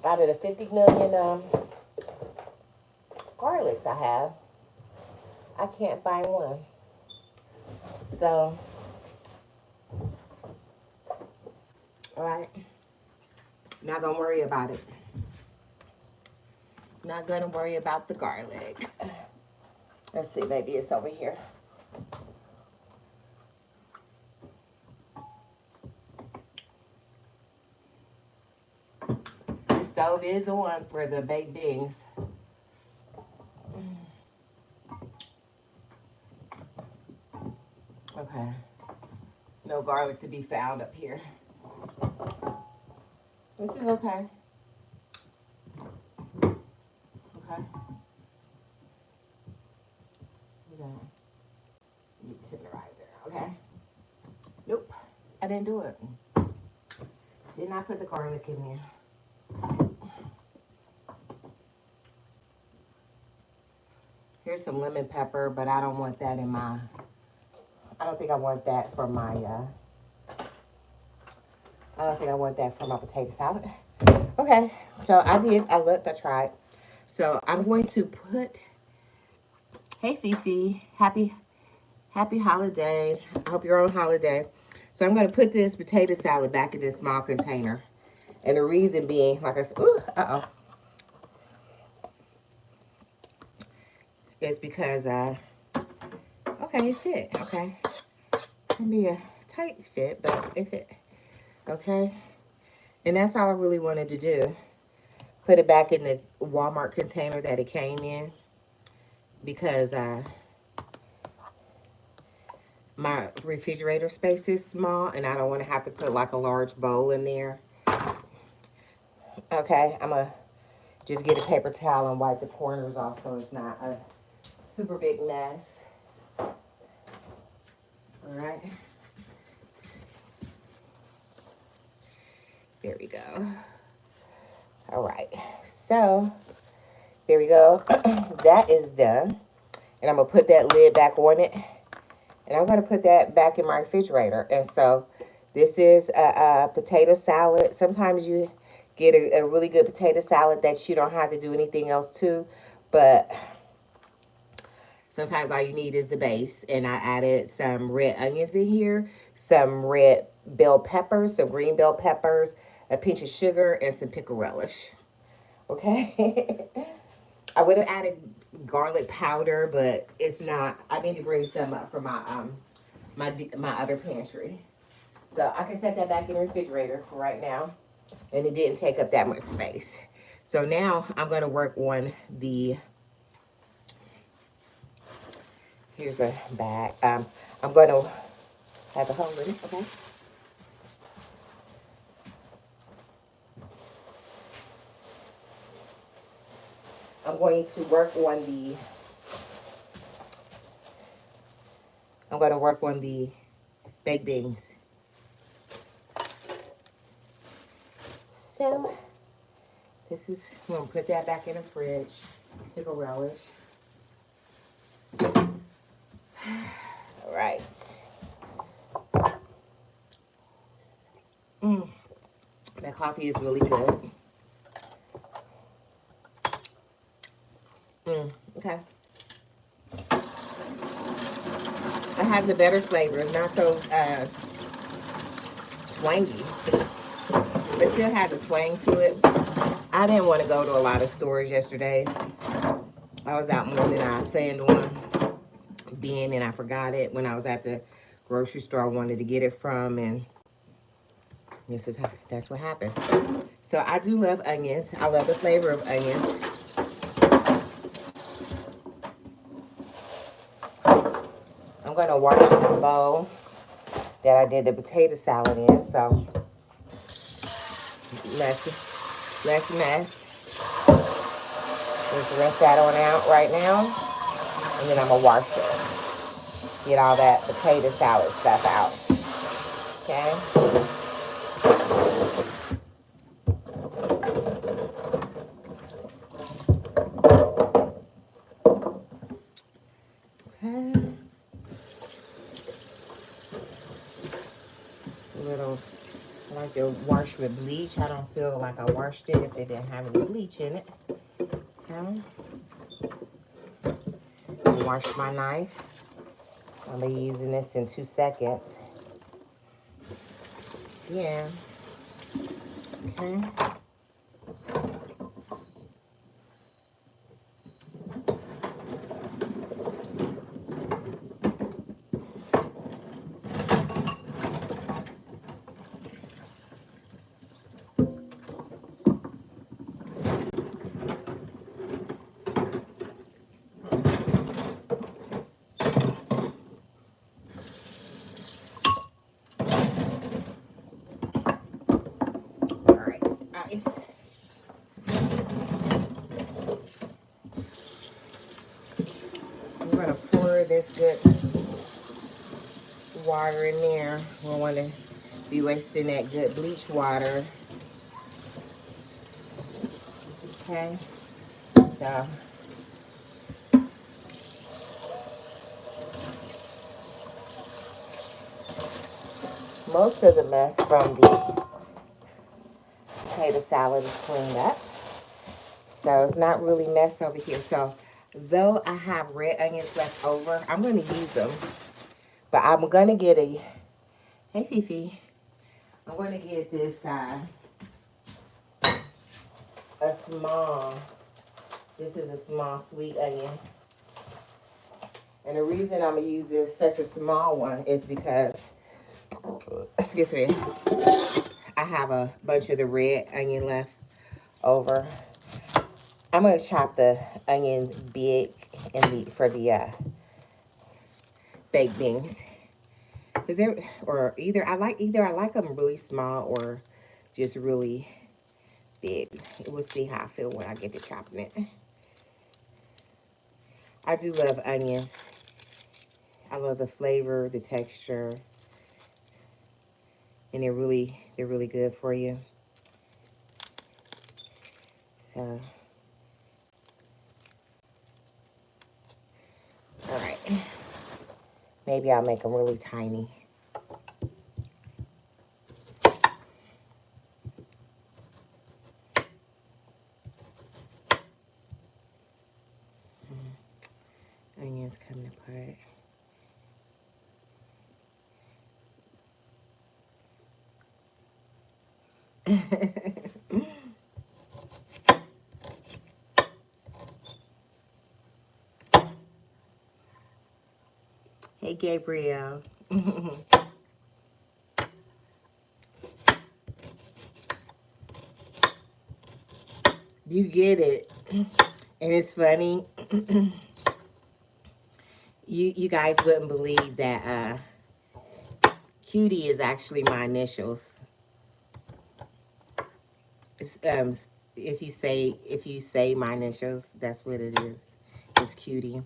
out of the 50 million garlics I have. I can't find one. So, all right. Not gonna worry about it. Not gonna worry about the garlic. Let's see, maybe it's over here. stove is on for the baked beans. Okay. No garlic to be found up here. This is okay. Okay. We're gonna need tenderizer, okay? Nope, I didn't do it. Did not put the garlic in there. Here's some lemon pepper, but I don't want that in my, I don't think I want that for my, I don't think I want that for my potato salad. Okay, so I looked, I tried. So I'm going to put, hey Fifi, happy holiday. I hope you're on holiday. So I'm going to put this potato salad back in this small container. And the reason being, like I said, is because, okay, it fit, okay. It can be a tight fit, but it fit, okay. And that's all I really wanted to do. Put it back in the Walmart container that it came in because my refrigerator space is small and I don't want to have to put like a large bowl in there. Okay, I'm going to just get a paper towel and wipe the corners off so it's not a super big mess. All right. There we go. All right, so there we go. That is done. And I'm going to put that lid back on it. And I'm going to put that back in my refrigerator. And so this is a potato salad. Sometimes you get a really good potato salad that you don't have to do anything else to. But sometimes all you need is the base. And I added some red onions in here, some red bell peppers, some green bell peppers, a pinch of sugar, and some pickle relish. Okay? I would have added garlic powder, but it's not. I need to bring some up for my my other pantry. So I can set that back in the refrigerator for right now. And it didn't take up that much space. So now I'm going to work on the, here's a bag. I'm going to, has a hole in it, okay? I'm going to work on the, baked beans. So, this is, I'm going to put that back in the fridge. Pickle relish. All right. That coffee is really good. Okay. It has a better flavor. It's not so twangy. It still has a twang to it. I didn't want to go to a lot of stores yesterday. I was out more than I planned on being, and I forgot it when I was at the grocery store I wanted to get it from, and that's what happened. So I do love onions. I love the flavor of onions. I'm going to wash this bowl that I did the potato salad in, so less mess. Just rinse that on out right now, and then I'm going to wash it. Get all that potato salad stuff out, okay? I like to wash with bleach. I don't feel like I washed it if it didn't have any bleach in it. Okay. Wash my knife. I'll be using this in 2 seconds. Yeah. Okay. I'm gonna pour this good water in there. We don't want to be wasting that good bleach water. Okay, so most of the mess from the potato salad is cleaned up. So it's not really mess over here. So though I have red onions left over, I'm going to use them. But I'm going to get a, hey Fifi, I'm going to get this, a small, this is a small sweet onion. And the reason I'm going to use this, such a small one, is because, excuse me, I have a bunch of the red onion left over. I'm going to chop the onion big for the baked beans. Cause either I like them really small or just really big. We'll see how I feel when I get to chopping it. I do love onions. I love the flavor, the texture, and they're really good for you. So, all right. Maybe I'll make them really tiny. Onions coming apart. Hey, Gabriel. You get it. And it's funny. you guys wouldn't believe that Cutie is actually my initials. It's, if you say my initials, that's what it is. It's Cutie.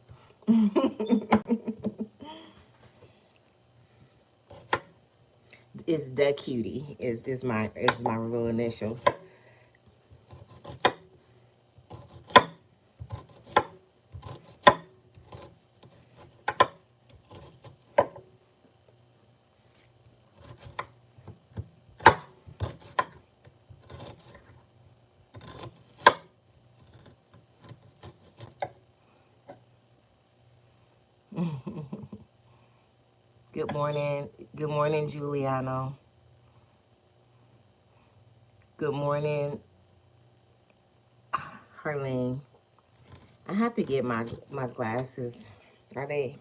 It's the Cutie is my real initials. Good morning, Giuliano. Good morning, Harlene. I have to get my glasses. Are they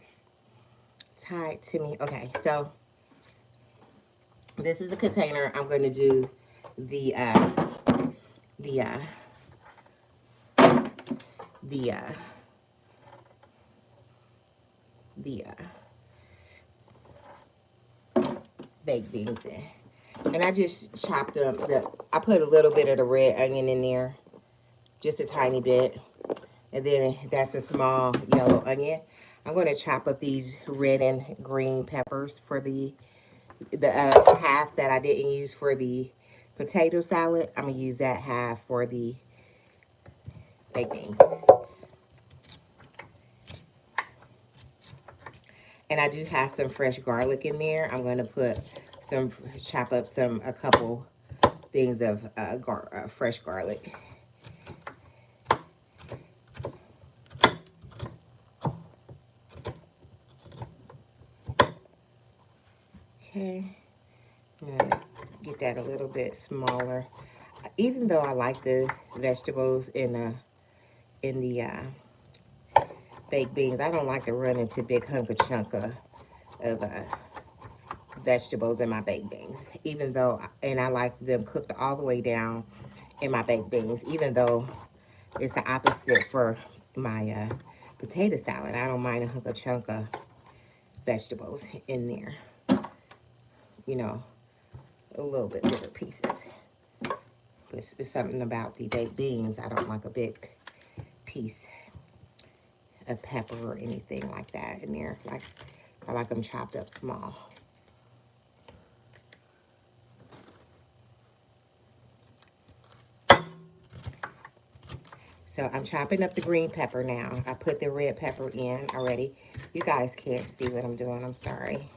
tied to me? Okay, so this is a container. I'm going to do the the uh, the uh, the baked beans in. And I just chopped up I put a little bit of the red onion in there, just a tiny bit. And then that's a small yellow onion. I'm going to chop up these red and green peppers for the half that I didn't use for the potato salad. I'm going to use that half for the baked beans. And I do have some fresh garlic in there. I'm going to chop up a couple things of fresh garlic. Okay, I'm gonna get that a little bit smaller. Even though I like the vegetables in the baked beans, I don't like to run into big hunk of chunk of vegetables in my baked beans. Even though, and I like them cooked all the way down in my baked beans. Even though it's the opposite for my potato salad, I don't mind a chunk of vegetables in there. You know, a little bit bigger pieces. It's something about the baked beans. I don't like a big piece a pepper or anything like that in there. Like, I like them chopped up small. So I'm chopping up the green pepper now. I put the red pepper in already. You guys can't see what I'm doing. I'm sorry.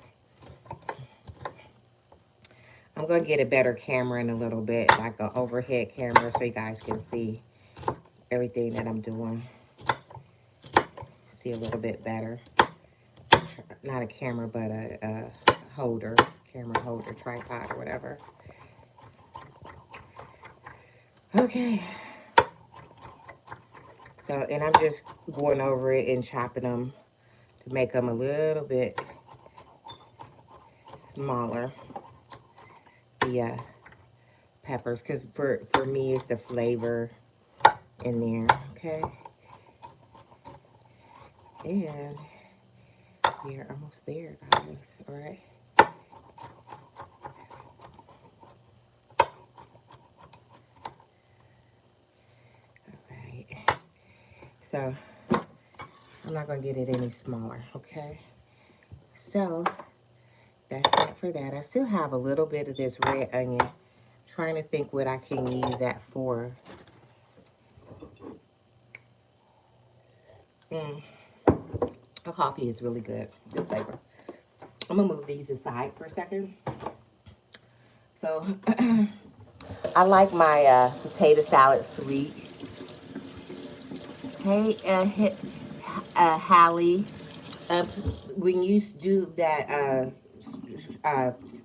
I'm going to get a better camera in a little bit, like an overhead camera, so you guys can see everything that I'm doing. See a little bit better. Not a camera, but a holder, camera holder, tripod, or whatever. Okay. So, and I'm just going over it and chopping them to make them a little bit smaller. The peppers, because for me, it's the flavor in there, okay? And we're almost there, guys, all right? So, I'm not going to get it any smaller, okay? So, that's it for that. I still have a little bit of this red onion. Trying to think what I can use that for. The coffee is really good. Good flavor. I'm going to move these aside for a second. So, I like my potato salad sweet. Hey, Hallie, when you do that,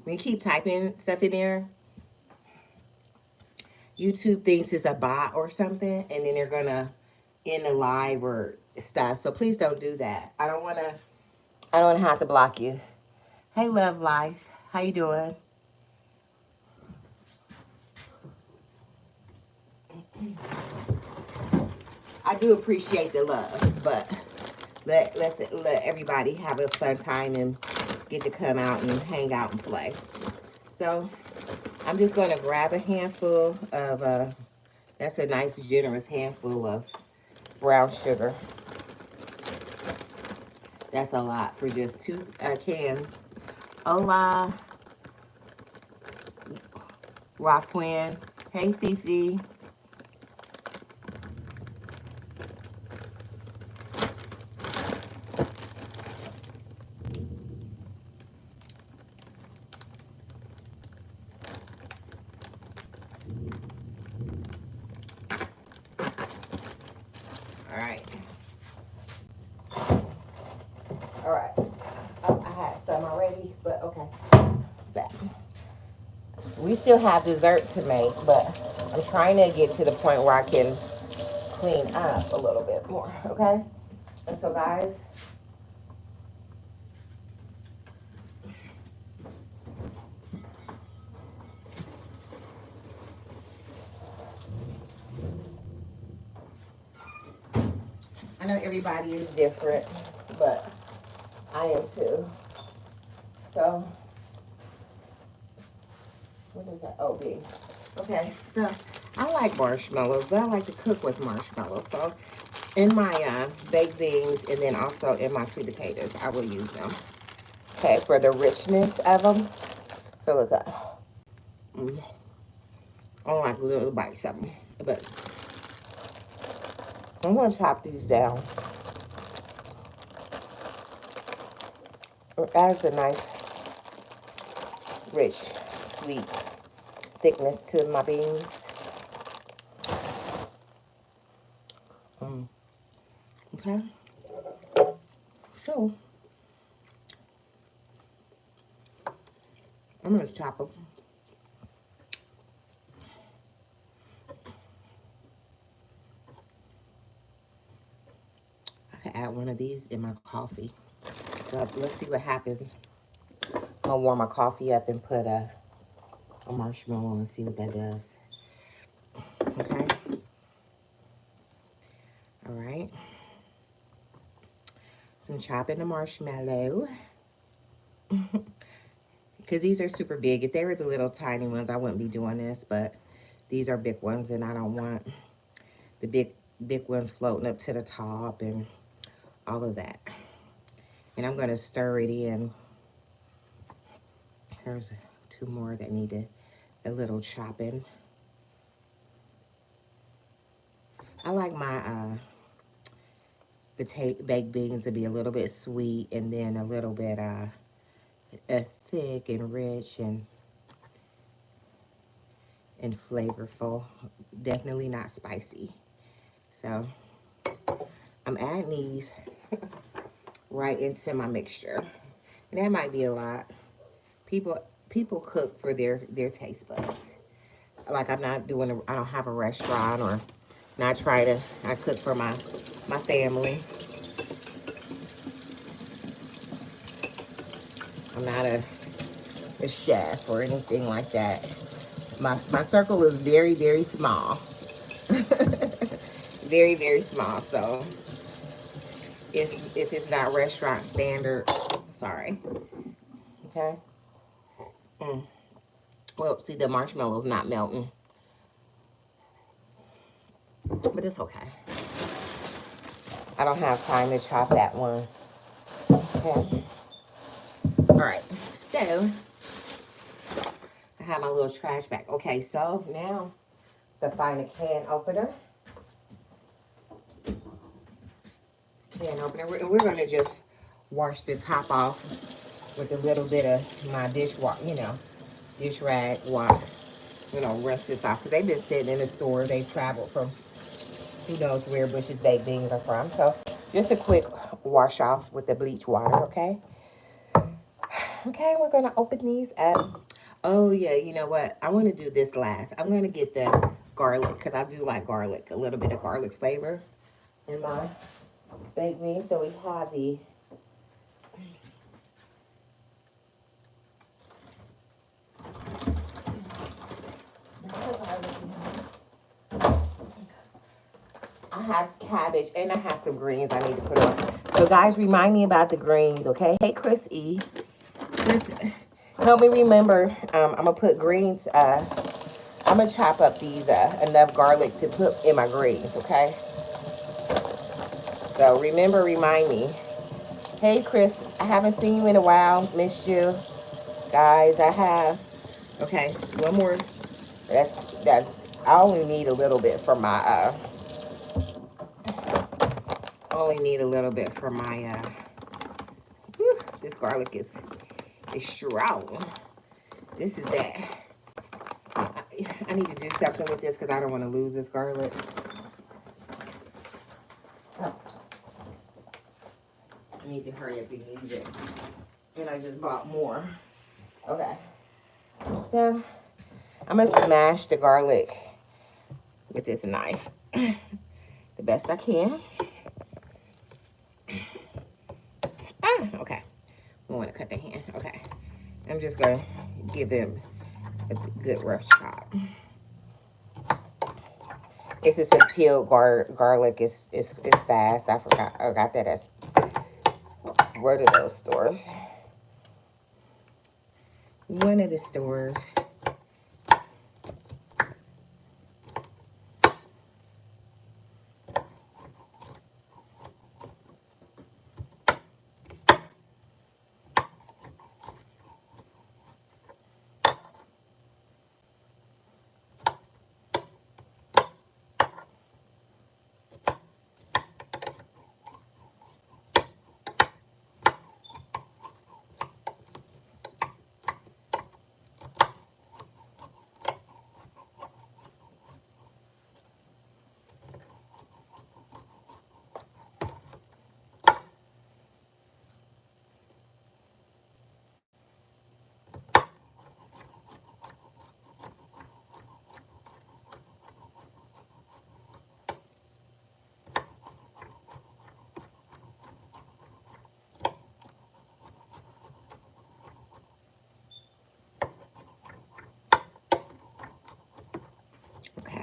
when you keep typing stuff in there, YouTube thinks it's a bot or something, and then they're gonna end the live or stuff. So please don't do that. I don't wanna have to block you. Hey, Love Life, how you doing? I do appreciate the love, but let's let everybody have a fun time and get to come out and hang out and play. So I'm just going to grab a handful of, that's a nice generous handful of brown sugar. That's a lot for just 2 cans. Hola, Rockwind. Hey, Fifi. All right. All right. Oh, I had some already, but okay. Back. We still have dessert to make, but I'm trying to get to the point where I can clean up a little bit more, okay? And so, guys, I know everybody is different, but I am too. So, what is that? Oh, B. Okay, so I like marshmallows, but I like to cook with marshmallows. So, in my baked beans and then also in my sweet potatoes, I will use them. Okay, for the richness of them. So, look up. I don't like little bites of them, but I'm going to chop these down. It adds a nice, rich, sweet thickness to my beans. Okay. So, I'm going to chop them. I can add one of these in my coffee. But let's see what happens. I'm going to warm my coffee up and put a marshmallow and see what that does. Okay. All right. So I'm chopping the marshmallow. Because these are super big. If they were the little tiny ones, I wouldn't be doing this. But these are big ones, and I don't want the big ones floating up to the top and all of that. And I'm going to stir it in. Here's two more that need a little chopping. I like my baked beans to be a little bit sweet and then a little bit thick and rich and flavorful. Definitely not spicy. So I'm adding these right into my mixture. And that might be a lot. People cook for their taste buds. Like I'm not doing I don't have a restaurant or not try to, I cook for my family. I'm not a chef or anything like that. My circle is very, very small. Very, very small. So if it's not restaurant standard, sorry. Okay. Well, see, the marshmallow's not melting, but it's okay. I don't have time to chop that one. Okay. All right. So I have my little trash bag. Okay. So now to find a can opener. And we're gonna just wash the top off with a little bit of my dish rag water. Rinse this off because they've been sitting in the store. They traveled from who knows where Bush's baked beans are from. So just a quick wash off with the bleach water, okay? Okay, we're gonna open these up. Oh yeah, you know what? I want to do this last. I'm gonna get the garlic because I do like garlic, a little bit of garlic flavor in my baked beans. So we have the I have cabbage and I have some greens I need to put on. So guys, remind me about the greens, okay? Hey, Chris E. Chris, help me remember. I'm gonna put greens. I'm gonna chop up these enough garlic to put in my greens, okay? So remember, remind me. Hey, Chris, I haven't seen you in a while. Missed you, guys. I have. Okay, one more. That's. I only need a little bit for my. Only need a little bit for my. Whew, this garlic is strong. This is that. I need to do something with this because I don't want to lose this garlic. I need to hurry up and use it. And I just bought more. Okay. So I'm going to smash the garlic with this knife the best I can. Okay. I want to cut the hand. Okay. I'm just going to give him a good rough chop. This is some peeled garlic. It's fast. I forgot. I got that at one of those stores. One of the stores.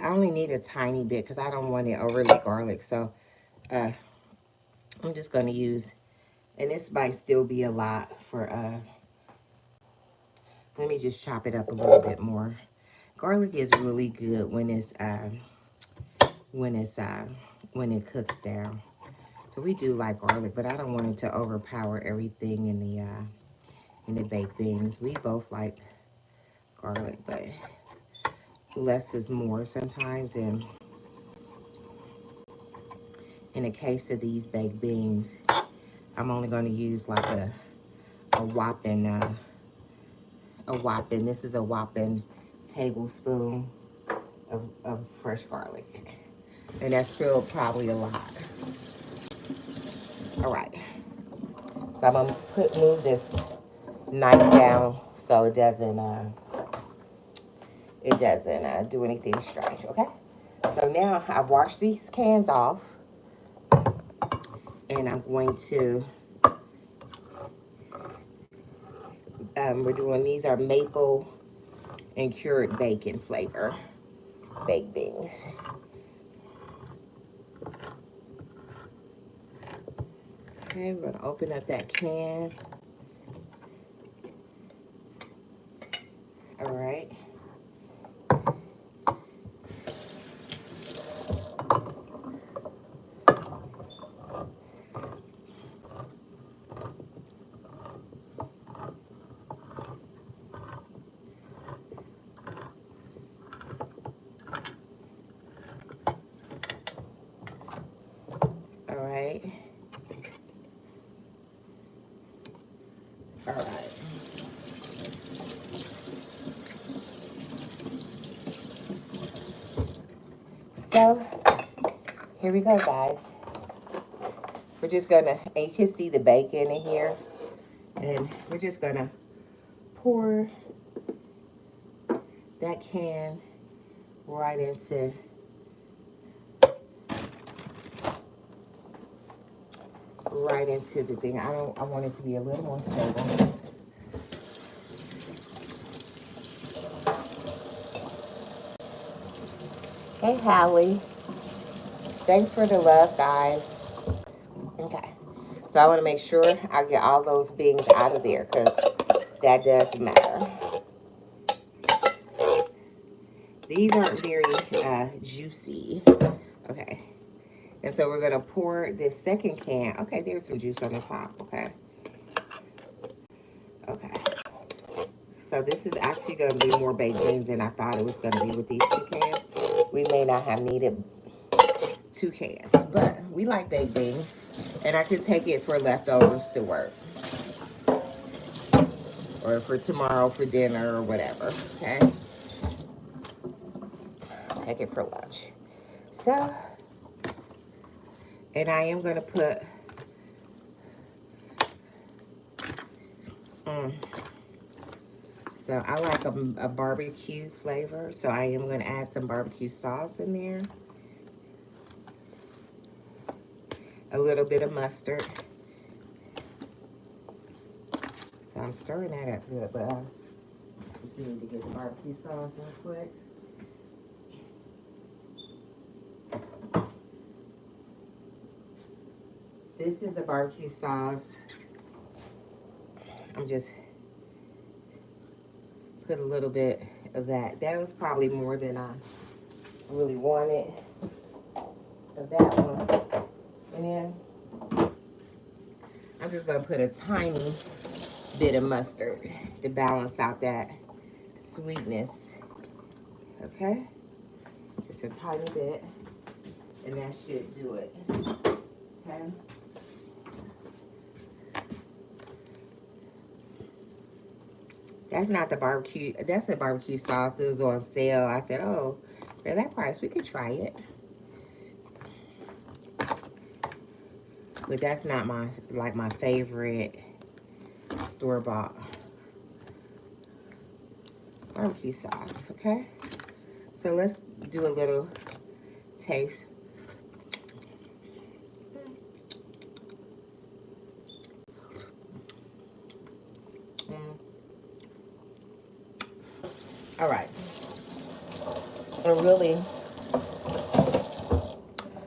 I only need a tiny bit because I don't want it overly garlic. So I'm just going to use, and this might still be a lot for, let me just chop it up a little bit more. Garlic is really good when it cooks down. So we do like garlic, but I don't want it to overpower everything in the baked beans. We both like garlic, but less is more sometimes. And in the case of these baked beans, I'm only going to use like a whopping, this is a whopping tablespoon of fresh garlic. And that's still probably a lot. All right. So I'm going to move this knife down so it doesn't do anything strange, okay? So now I've washed these cans off, and I'm going to, we're doing, these are maple and cured bacon flavor baked beans. Okay, we're gonna open up that can. All right. All right. All right. So here we go, guys. We're just gonna, and you can see the bacon in here, and we're just gonna pour that can right into the thing. I want it to be a little more stable. Hey, Hallie. Thanks for the love, guys. Okay. So I want to make sure I get all those beans out of there because that does matter. These aren't very juicy. Okay. And so we're going to pour this second can. Okay, there's some juice on the top. Okay. Okay. So this is actually going to be more baked beans than I thought it was going to be with these 2 cans. We may not have needed 2 cans, but we like baked beans. And I could take it for leftovers to work. Or for tomorrow for dinner or whatever, okay? Take it for lunch. So, and I am going to put, so I like a barbecue flavor, so I am going to add some barbecue sauce in there. A little bit of mustard. So I'm stirring that up good, but I just need to get the barbecue sauce real quick. This is the barbecue sauce. I'm just put a little bit of that. That was probably more than I really wanted of that one. And then I'm just going to put a tiny bit of mustard to balance out that sweetness. Okay? Just a tiny bit. And that should do it. Okay? That's not the barbecue. That's the barbecue sauce. It was on sale. I said, oh, for that price, we could try it. But that's not my favorite store-bought barbecue sauce, okay? So let's do a little taste. All right. And really,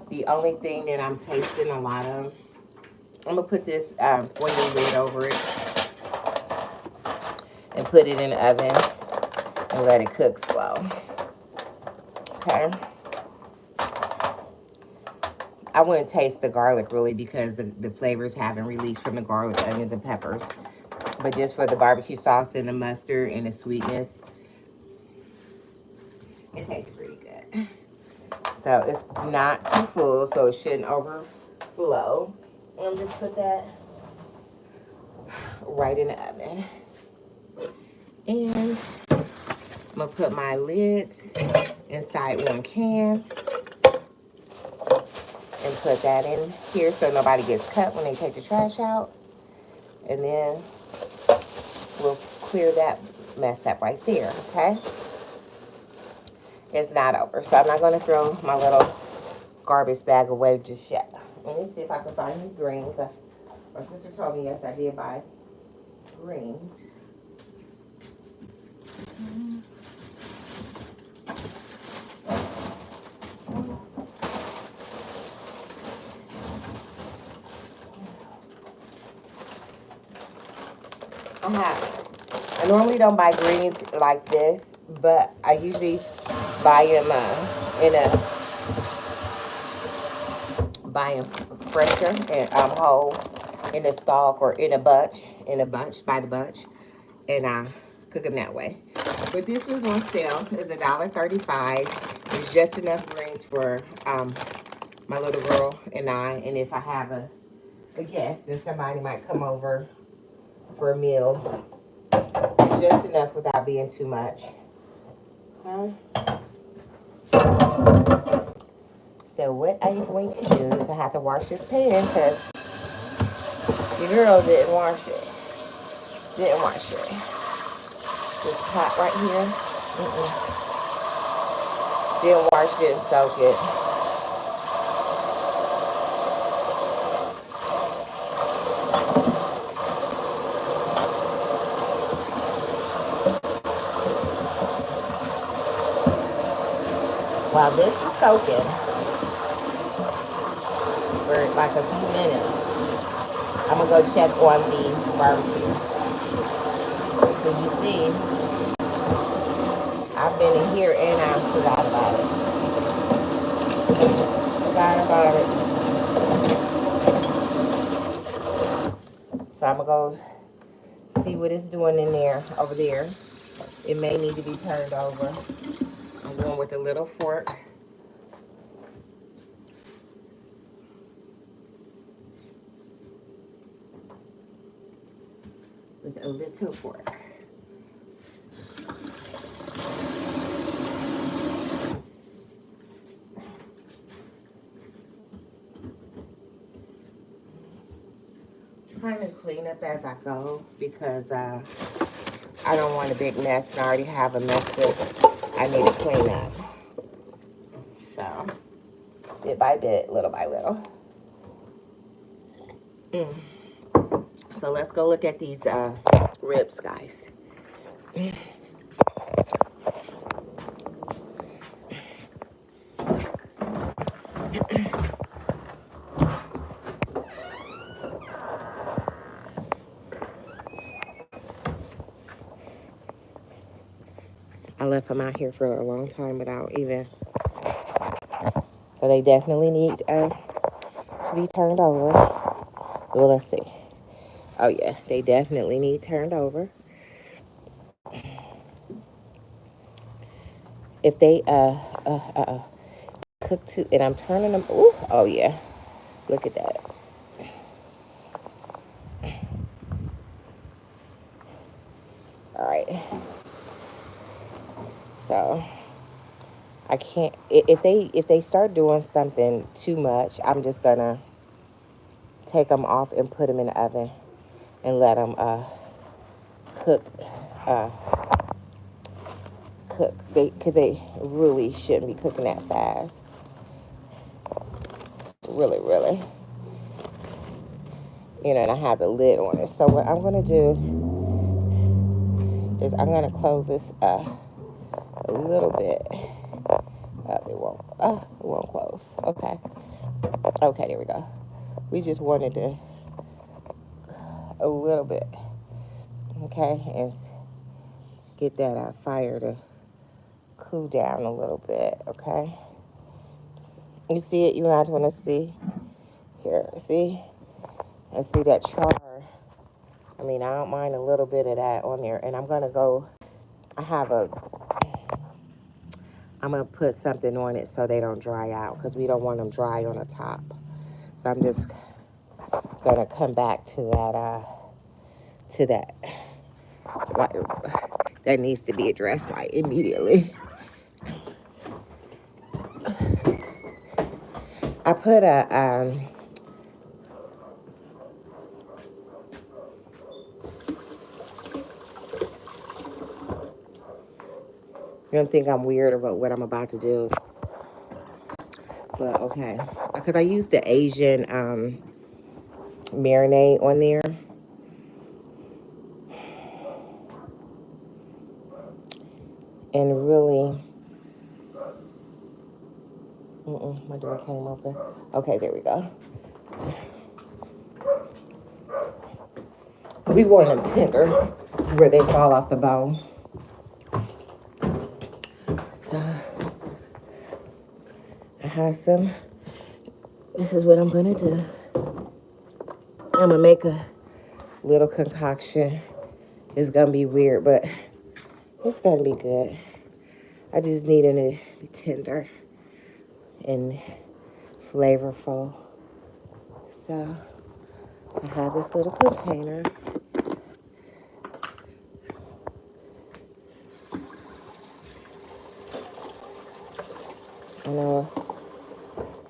the only thing that I'm tasting a lot of, I'm going to put this foil lid over it and put it in the oven and let it cook slow. Okay. I wouldn't taste the garlic really because the flavors haven't released from the garlic, onions, and peppers. But just for the barbecue sauce and the mustard and the sweetness, it tastes pretty good. So it's not too full, so it shouldn't overflow. I'm just put that right in the oven. And I'm gonna put my lids inside one can and put that in here so nobody gets cut when they take the trash out. And then we'll clear that mess up right there, okay? It's not over, so I'm not gonna throw my little garbage bag away just yet. Let me see if I can find these greens. My sister told me, yes, I did buy greens. I normally don't buy greens like this, but I usually buy them buy them fresher and whole in a stalk or in a bunch, by the bunch, and I cook them that way. But this was on sale. It's $1.35. It's just enough greens for my little girl and I, and if I have a guest and somebody might come over for a meal, just enough without being too much. So what I'm going to do is I have to wash this pan because your girl didn't wash it. This pot right here, didn't wash it, didn't soak it. While this is soaking for like a few minutes, I'm gonna go check on the barbecue. So you see, I've been in here and I forgot about it. So I'm gonna go see what it's doing in there, over there. It may need to be turned over. I'm going with a little fork. With a little fork. Trying to clean up as I go because I don't want a big mess and I already have a mess that I need to clean up. So, bit by bit, little by little. So let's go look at these ribs, guys. I left them out here for a long time without even. So they definitely need to be turned over. Well, let's see. Oh yeah, they definitely need turned over. If they cook too, and I'm turning them. Ooh, oh yeah, look at that. All right. So I can't. If they start doing something too much, I'm just gonna take them off and put them in the oven and let them cook. Because they really shouldn't be cooking that fast. Really. You know, and I have the lid on it. So what I'm gonna do is I'm gonna close this a little bit. It won't close. Okay, there we go. We just wanted to a little bit, okay, and get that fire to cool down a little bit, okay. You see it? You might want to see. Here, see? And see that char. I mean, I don't mind a little bit of that on there. And I'm going to go, I'm going to put something on it so they don't dry out because we don't want them dry on the top. So I'm just going to come back to that. That needs to be addressed like immediately. I put you don't think I'm weird about what I'm about to do, but okay. Because I used the Asian marinade on there. And really, my door came open. Okay, there we go. We want them tender where they fall off the bone. So I have some. This is what I'm gonna do. I'm gonna make a little concoction. It's gonna be weird, but it's gonna be good. I just need it to be tender and flavorful. So I have this little container.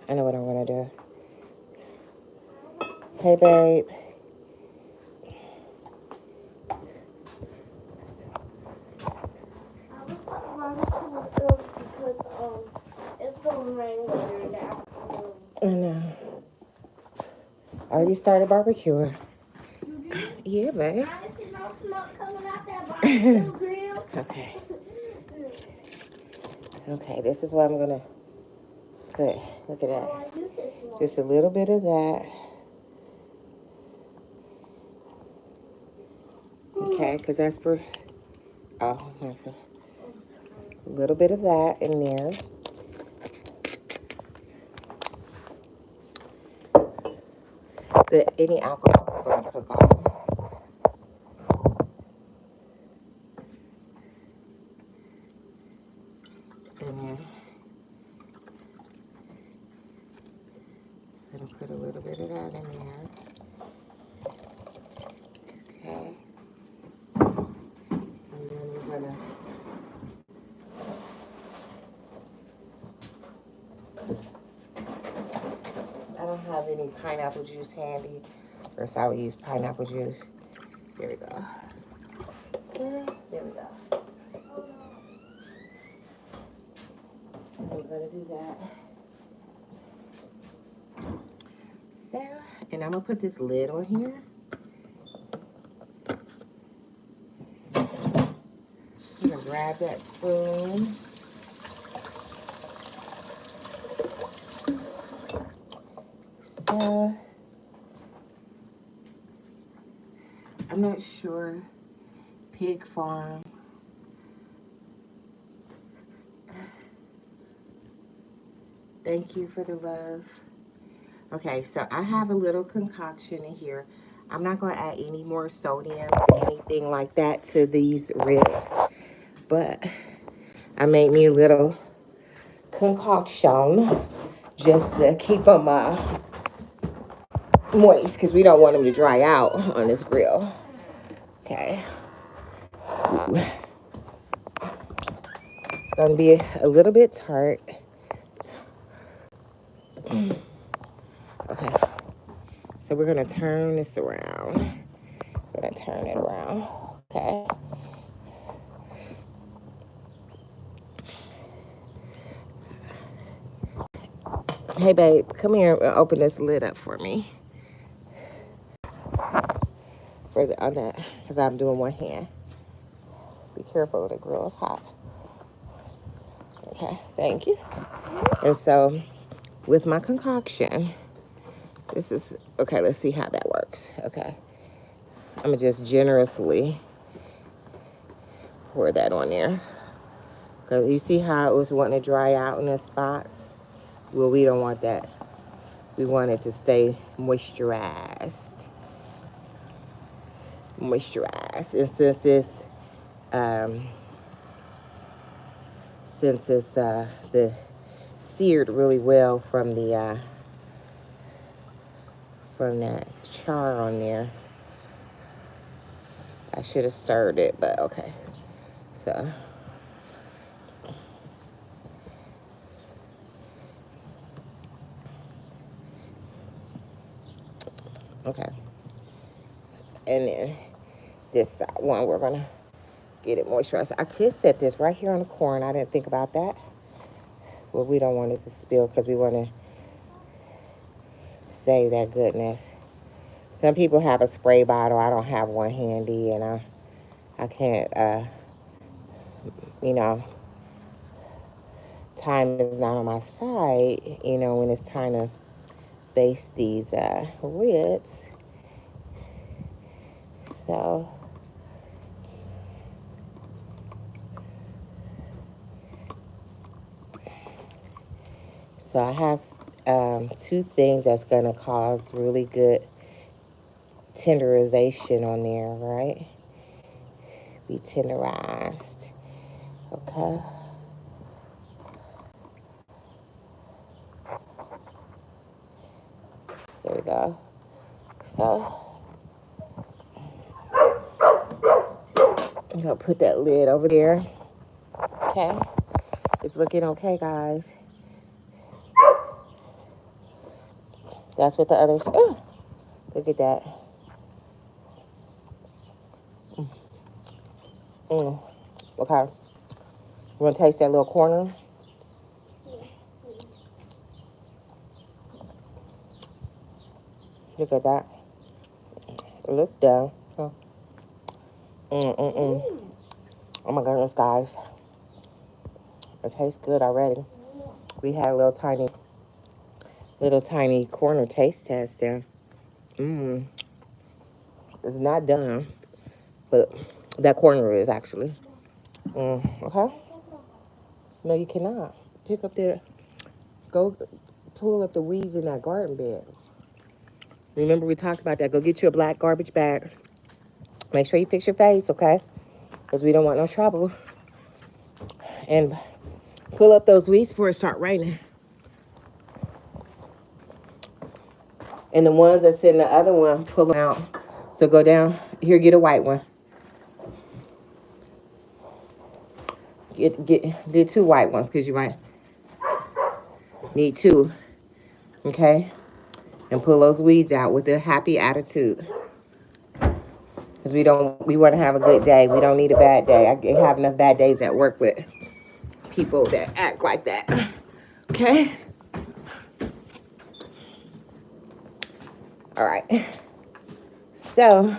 I know what I'm gonna do. Hey, babe. Because it's gonna rain later in the afternoon. I know. I already started barbecuing. You did? Yeah, babe. I didn't see no smoke coming out that barbecue grill. Okay. Okay, this is what I'm gonna put. Look at that. Just a little bit of that. Okay, because that's for, a little bit of that in there. Any alcohol is going to cook off. And then I'm going to put a little bit of that in there. Okay. And then we're going to I don't have any pineapple juice handy, or so I would use pineapple juice. There we go. So, there we go. We're gonna do that. So, and I'm gonna put this lid on here. I'm gonna grab that spoon. So, I'm not sure. Pig farm. Thank you for the love. Okay, so I have a little concoction in here. I'm not going to add any more sodium or anything like that to these ribs. But I made me a little concoction just to keep them moist because we don't want them to dry out on this grill. Okay. Ooh. It's going to be a little bit tart. Okay. So we're going to turn this around. We're going to turn it around. Okay. Hey, babe, come here and open this lid up for me. On that, because I'm doing one hand. Be careful, the grill is hot. Okay, thank you. And so, with my concoction, this is, okay, let's see how that works. Okay. I'm going to just generously pour that on there. Because you see how it was wanting to dry out in the spots? Well, we don't want that. We want it to stay moisturized. Moisturized. And since it's the seared really well from the from that char on there. I should have stirred it, but okay. So okay. And then this side one, we're gonna get it moisturized. I could set this right here on the corn. I didn't think about that. Well, we don't want it to spill because we want to save that goodness. Some people have a spray bottle. I don't have one handy, and I can't, you know, time is not on my side, you know, when it's time to baste these ribs. So I have two things that's going to cause really good tenderization on there, right? Be tenderized. Okay. There we go. So I'm going to put that lid over there. Okay. It's looking okay, guys. That's what the others. Oh, look at that. Okay. You want to taste that little corner? Look at that. It looks done. Huh. Oh my goodness, guys. It tastes good already. We had a little tiny corner taste test there. It's not done, but that corner is actually. Okay. No, you cannot. Go pull up the weeds in that garden bed. Remember we talked about that. Go get you a black garbage bag. Make sure you fix your face, okay? Because we don't want no trouble. And pull up those weeds before it start raining. And the ones that's in the other one, pull them out. So go down. Here, get a white one. Get two white ones because you might need two. Okay? And pull those weeds out with a happy attitude. Because we want to have a good day. We don't need a bad day. I have enough bad days at work with people that act like that. Okay? All right. So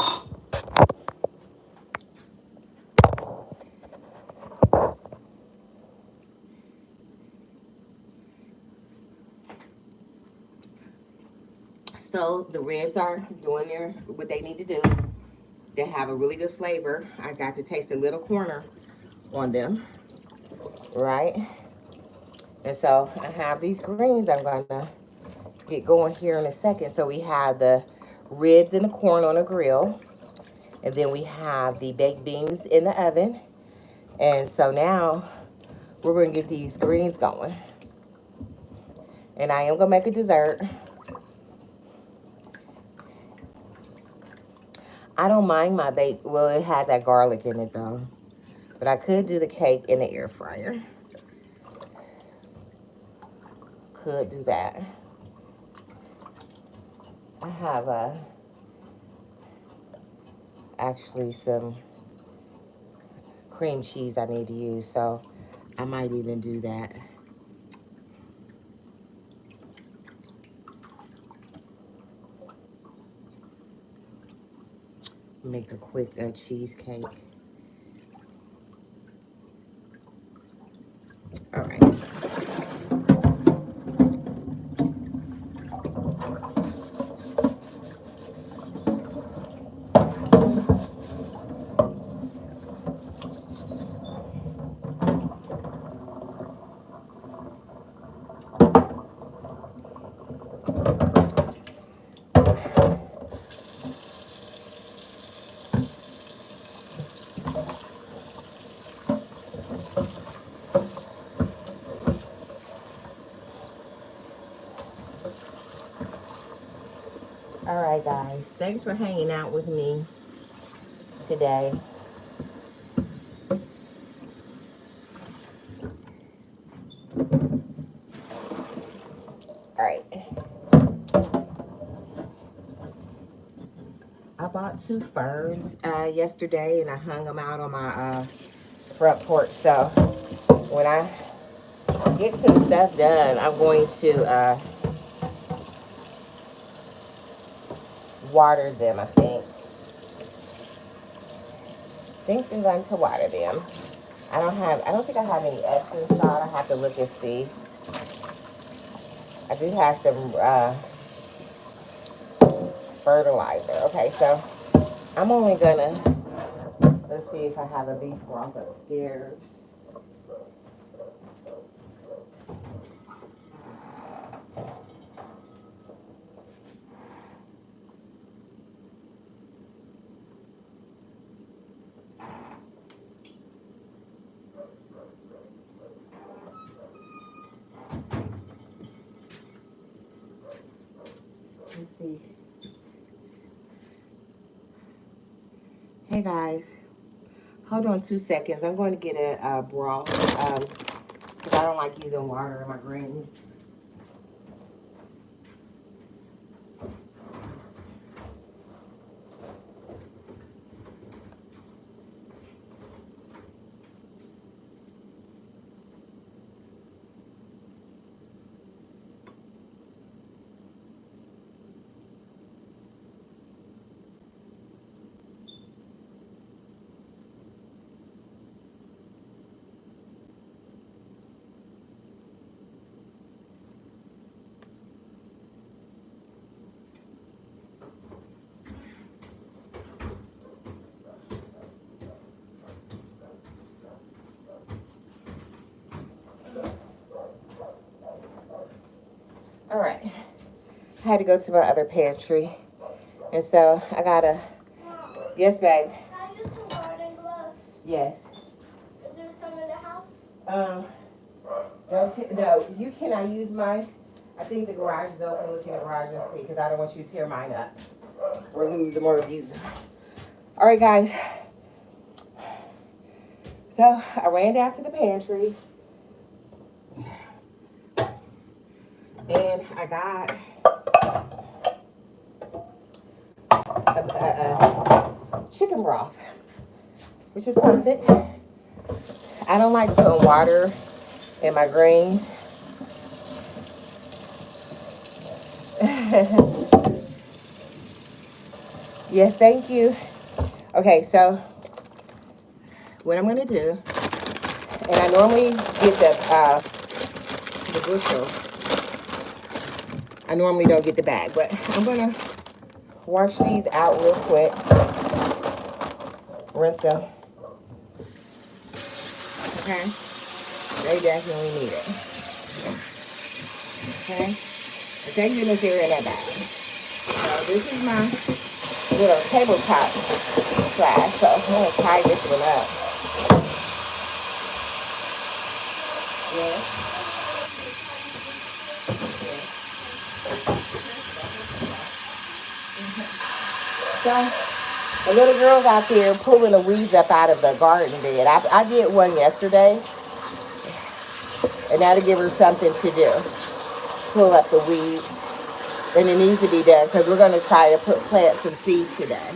the ribs are doing what they need to do. They have a really good flavor. I got to taste a little corner on them, right? And so I have these greens I'm gonna get going here in a second. So we have the ribs and the corn on a grill, and then we have the baked beans in the oven. And so now we're gonna get these greens going. And I am gonna make a dessert. I don't mind my bake. Well, it has that garlic in it though. But I could do the cake in the air fryer. Could do that. I have actually some cream cheese I need to use, so I might even do that. Make a quick cheesecake. All right. All right, guys. Thanks for hanging out with me today. All right. I bought 2 ferns yesterday, and I hung them out on my front porch. So when I get some stuff done, I'm going to water them, I think. I'm going to water them. I don't think I have any Epsom salt. I have to look and see. I do have some fertilizer. Okay, so I'm only gonna, let's see if I have a beef broth upstairs. Let's see. Hey guys, hold on 2 seconds. I'm going to get a broth because I don't like using water in my greens. All right, I had to go to my other pantry, and so I gotta. Yes, babe. Can I use some garden gloves? Yes. Is there some in the house? No, you cannot use mine. I think the garage is open. Look in the garage and see, because I don't want you to tear mine up or lose them or abuse them. All right, guys. So I ran down to the pantry, and I got chicken broth, which is perfect. I don't like putting water in my greens. Yeah, thank you. Okay, so what I'm gonna do, and I normally get the bushel. I normally don't get the bag, but I'm gonna wash these out real quick. Rinse them. Okay, they definitely need it. Okay, but thank goodness they're in that bag. So this is my little tabletop trash. So I'm gonna tie this one up. Yeah. So the little girl's out there pulling the weeds up out of the garden bed. I did one yesterday, and that'll give her something to do. Pull up the weeds. And it needs to be done because we're going to try to plant some seeds today.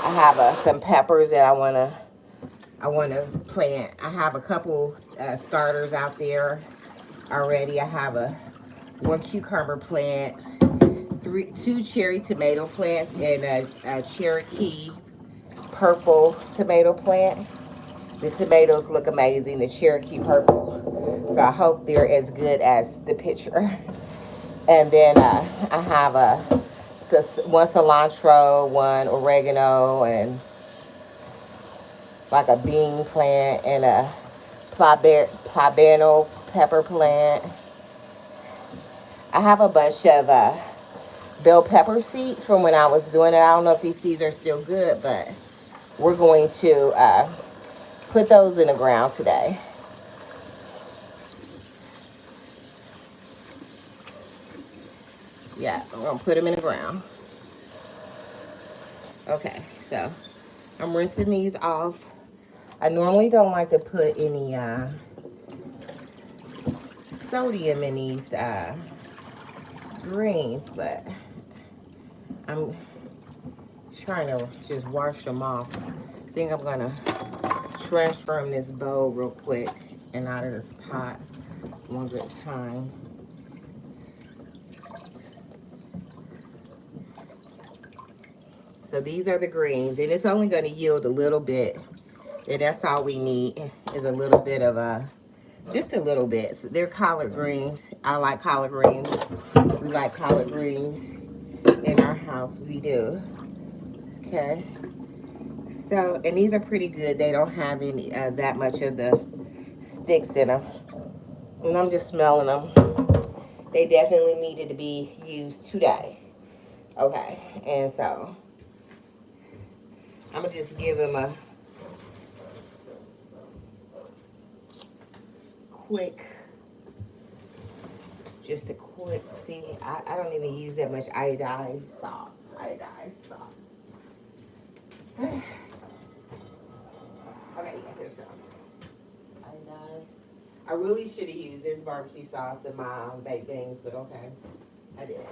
I have some peppers that I want to plant. I have a couple starters out there already. I have one cucumber plant, 2 cherry tomato plants, and a Cherokee purple tomato plant. The tomatoes look amazing, the Cherokee purple. So I hope they're as good as the picture. And then I have one cilantro, one oregano, and like a bean plant, and a plabano pepper plant. I have a bunch of bell pepper seeds from when I was doing it. I don't know if these seeds are still good, but we're going to put those in the ground today. Yeah, I'm gonna put them in the ground. Okay, so I'm rinsing these off. I normally don't like to put any sodium in these greens, but I'm trying to just wash them off. I think I'm gonna transform this bowl real quick and out of this pot one good time. So these are the greens, and it's only going to yield a little bit. And that's all we need is a little bit of just a little bit. So they're collard greens. I like collard greens. We like collard greens in our house. We do. Okay. So, and these are pretty good. They don't have any that much of the sticks in them. And I'm just smelling them. They definitely needed to be used today. Okay. And so I'm going to just give them a quick, just a quick, see, I don't even use that much iodized salt. Iodized salt. Okay, yeah, here's some iodized. I really should have used this barbecue sauce in my baked beans, but okay, I did.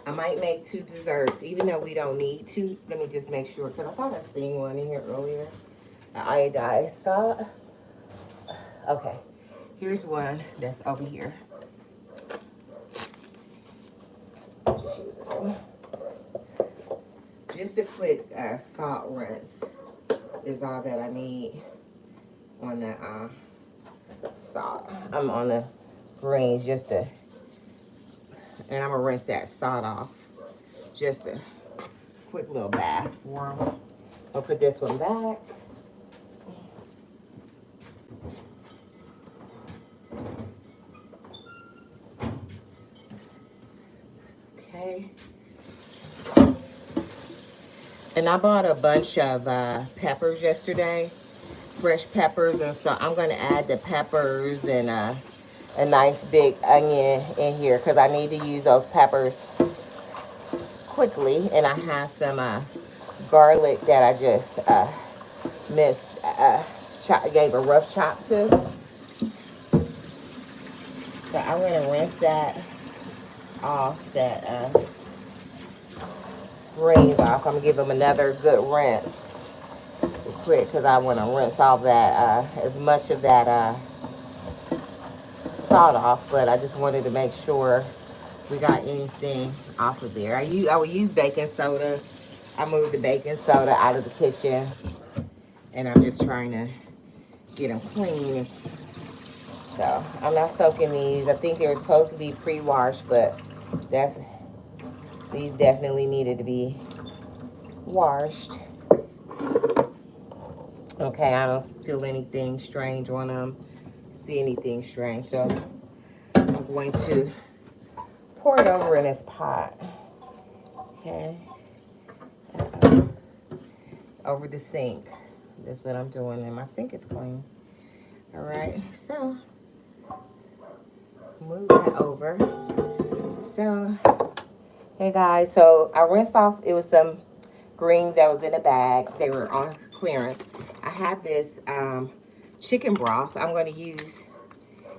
I might make 2 desserts, even though we don't need to. Let me just make sure, because I thought I seen one in here earlier. The iodized salt. Okay, here's one that's over here. Just use this one. Just a quick salt rinse is all that I need on the salt. I'm on the greens just to, and I'm gonna rinse that salt off. Just a quick little bath for them. I'll put this one back. Okay. And I bought a bunch of peppers yesterday, fresh peppers, and so I'm gonna add the peppers and a nice big onion in here because I need to use those peppers quickly. And I have some garlic that I just minced, gave a rough chop to. So I'm gonna rinse that off, that greens off. I'm gonna give them another good rinse quick because I want to rinse off that as much of that salt off, but I just wanted to make sure we got anything off of there. I would use baking soda. I moved the baking soda out of the kitchen, and I'm just trying to get them clean. So I'm not soaking these. I think they were supposed to be pre-washed, but these definitely needed to be washed. Okay, I don't feel anything strange on them. See anything strange, so I'm going to pour it over in this pot. Okay, over the sink. That's what I'm doing, and my sink is clean. All right, so move that over. So, hey guys, so I rinsed off. It was some greens that was in a bag. They were on clearance. I had this chicken broth. I'm going to use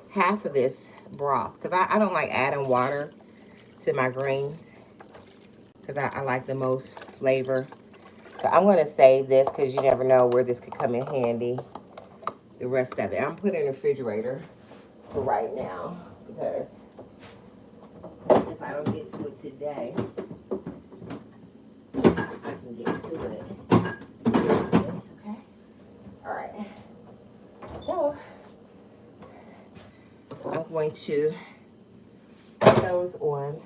half of this broth because I don't like adding water to my greens because I like the most flavor. So I'm going to save this because you never know where this could come in handy. The rest of it, I'm putting it in the refrigerator for right now because if I don't get to it today, I can get to it. Okay. All right. So I'm going to put those on.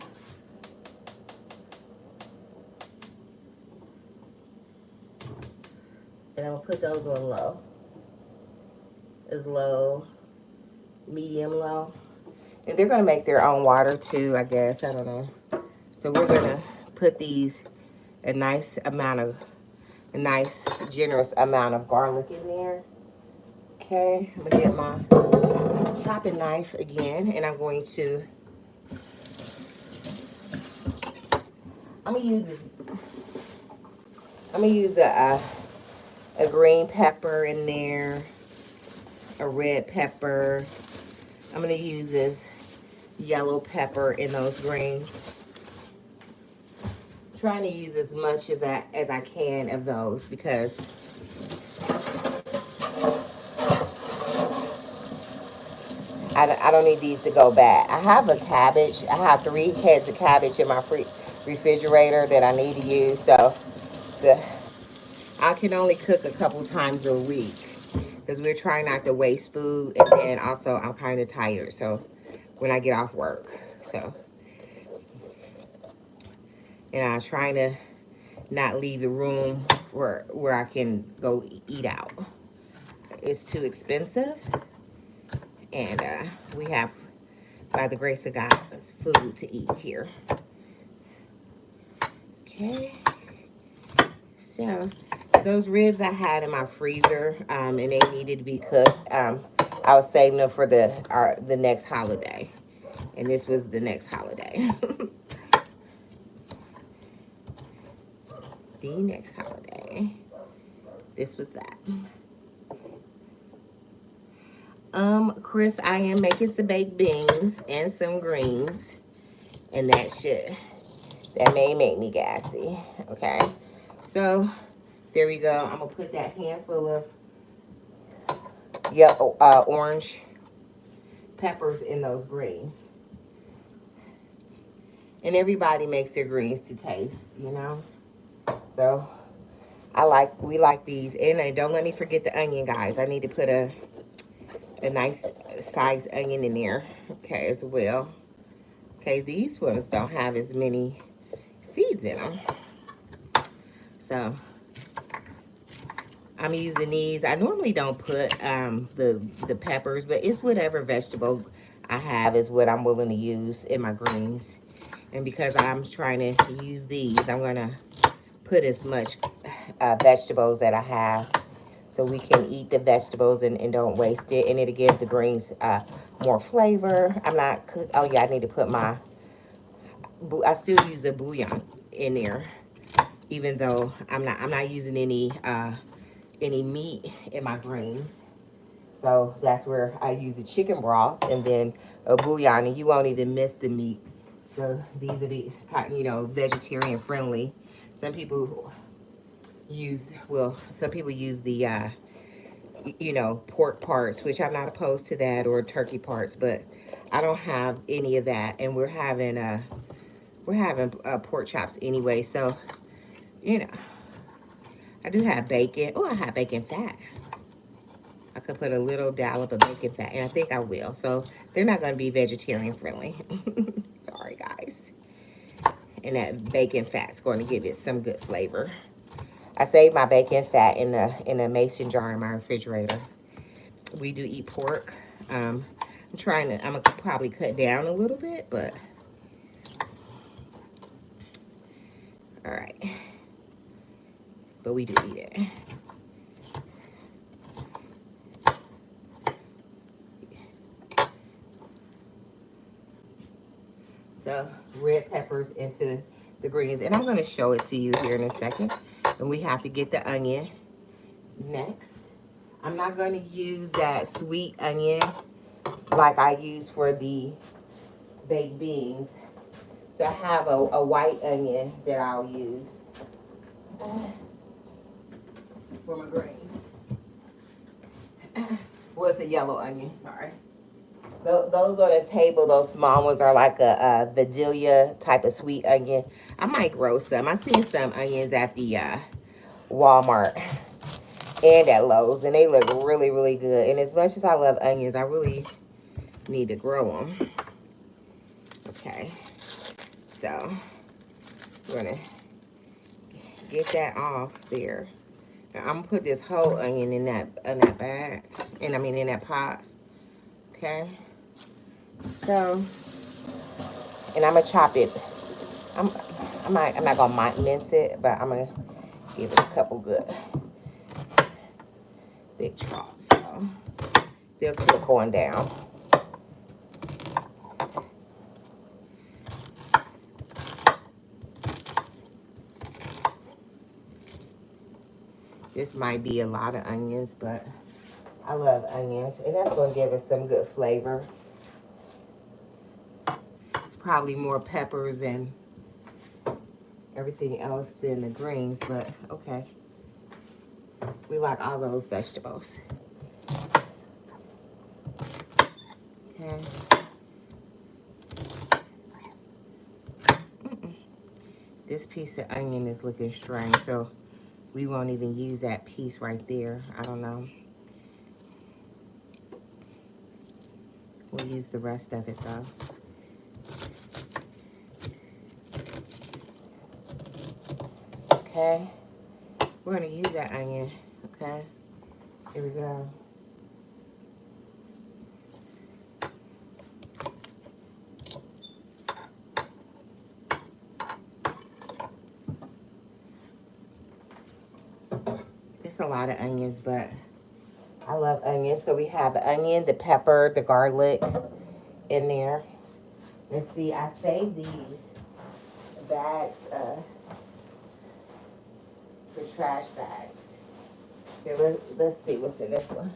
And I'm gonna put those on low. Is low, medium low. And they're gonna make their own water too, I guess. I don't know. So we're gonna put these a nice generous amount of garlic in there. Okay, I'm gonna get my chopping knife again, and I'm going to, I'm gonna use this, I'm gonna use a green pepper in there, a red pepper. I'm gonna use this yellow pepper in those greens. Trying to use as much as I can of those because I don't need these to go bad. I have a cabbage. I have 3 heads of cabbage in my refrigerator that I need to use. So I can only cook a couple times a week because we're trying not to waste food. And then also I'm kind of tired. So when I get off work. So, and I'm trying to not leave the room for where I can go eat out. It's too expensive. And we have, by the grace of God, food to eat here. Okay. So those ribs I had in my freezer, and they needed to be cooked. I was saving them for the next holiday, and this was the next holiday. The next holiday. This was that. Chris, I am making some baked beans and some greens, and that may make me gassy. Okay, so there we go. I'm gonna put that handful of yellow, orange peppers in those greens. And everybody makes their greens to taste, you know. So we like these. And don't let me forget the onion, guys. I need to put a nice sized onion in there, okay, as well. Okay, these ones don't have as many seeds in them. So I'm using these. I normally don't put the peppers, but it's whatever vegetable I have is what I'm willing to use in my greens. And because I'm trying to use these, I'm going to put as much vegetables that I have so we can eat the vegetables and don't waste it. And it'll give the greens more flavor. I'm not, oh yeah, I need to put I still use a bouillon in there, even though I'm not using any meat in my greens. So that's where I use the chicken broth and then a bouillon, and you won't even miss the meat. So these will be, you know, vegetarian friendly. Some people use the, you know, pork parts, which I'm not opposed to that, or turkey parts, but I don't have any of that. And we're having pork chops anyway. So, you know, I do have bacon. Oh, I have bacon fat. I could put a little dollop of bacon fat, and I think I will. So they're not going to be vegetarian friendly. Sorry, guys. And that bacon fat's going to give it some good flavor. I saved my bacon fat in a mason jar in my refrigerator. We do eat pork. I'm gonna probably cut down a little bit, but all right. But we do eat it. So red peppers into the greens, and I'm going to show it to you here in a second. And we have to get the onion next. I'm not going to use that sweet onion like I use for the baked beans. So I have a white onion that I'll use for my greens. Well, it's a yellow onion, sorry. Those on the table, those small ones are like a Vidalia type of sweet onion. I might grow some. I seen some onions at the Walmart and at Lowe's, and they look really, really good. And as much as I love onions, I really need to grow them. Okay, so we're gonna get that off there. Now, I'm gonna put this whole onion in that bag, and I mean in that pot. Okay. So, and I'm gonna chop it. I'm not gonna mince it, but I'm gonna give it a couple good big chops. So they'll cook going down. This might be a lot of onions, but I love onions. And that's going to give us some good flavor. It's probably more peppers and everything else than the greens, but okay. We like all those vegetables. Okay. This piece of onion is looking strange, so we won't even use that piece right there. I don't know. We'll use the rest of it though. Okay. We're gonna use that onion. Okay. Here we go. It's a lot of onions, but I love onions. So we have the onion, the pepper, the garlic in there. Let's see, I saved these bags for trash bags. Okay, let's see what's in this one.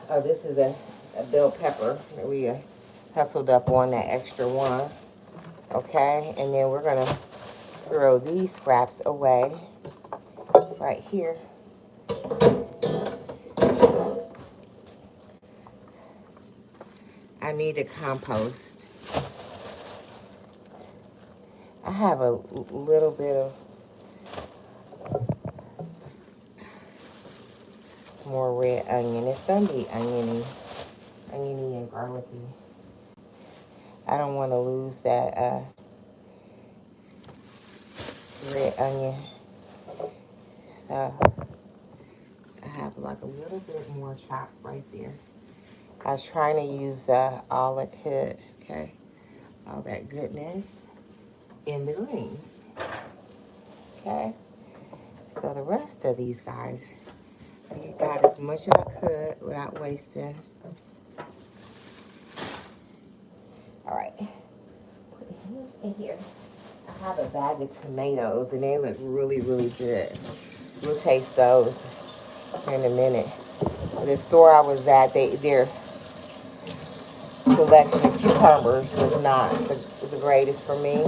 Oh, this is a bell pepper that we hustled up on, that extra one. Okay, and then we're gonna throw these scraps away right here. I need to compost. I have a little bit of more red onion. It's gonna be oniony and garlicky. I don't want to lose that red onion. So I have like a little bit more chopped right there. I was trying to use all I could, okay? All that goodness in the greens, okay? So the rest of these guys, I got as much as I could without wasting. All right, put him in here. I have a bag of tomatoes and they look really, really good. We'll taste those in a minute. The store I was at, their selection of cucumbers was not the greatest for me.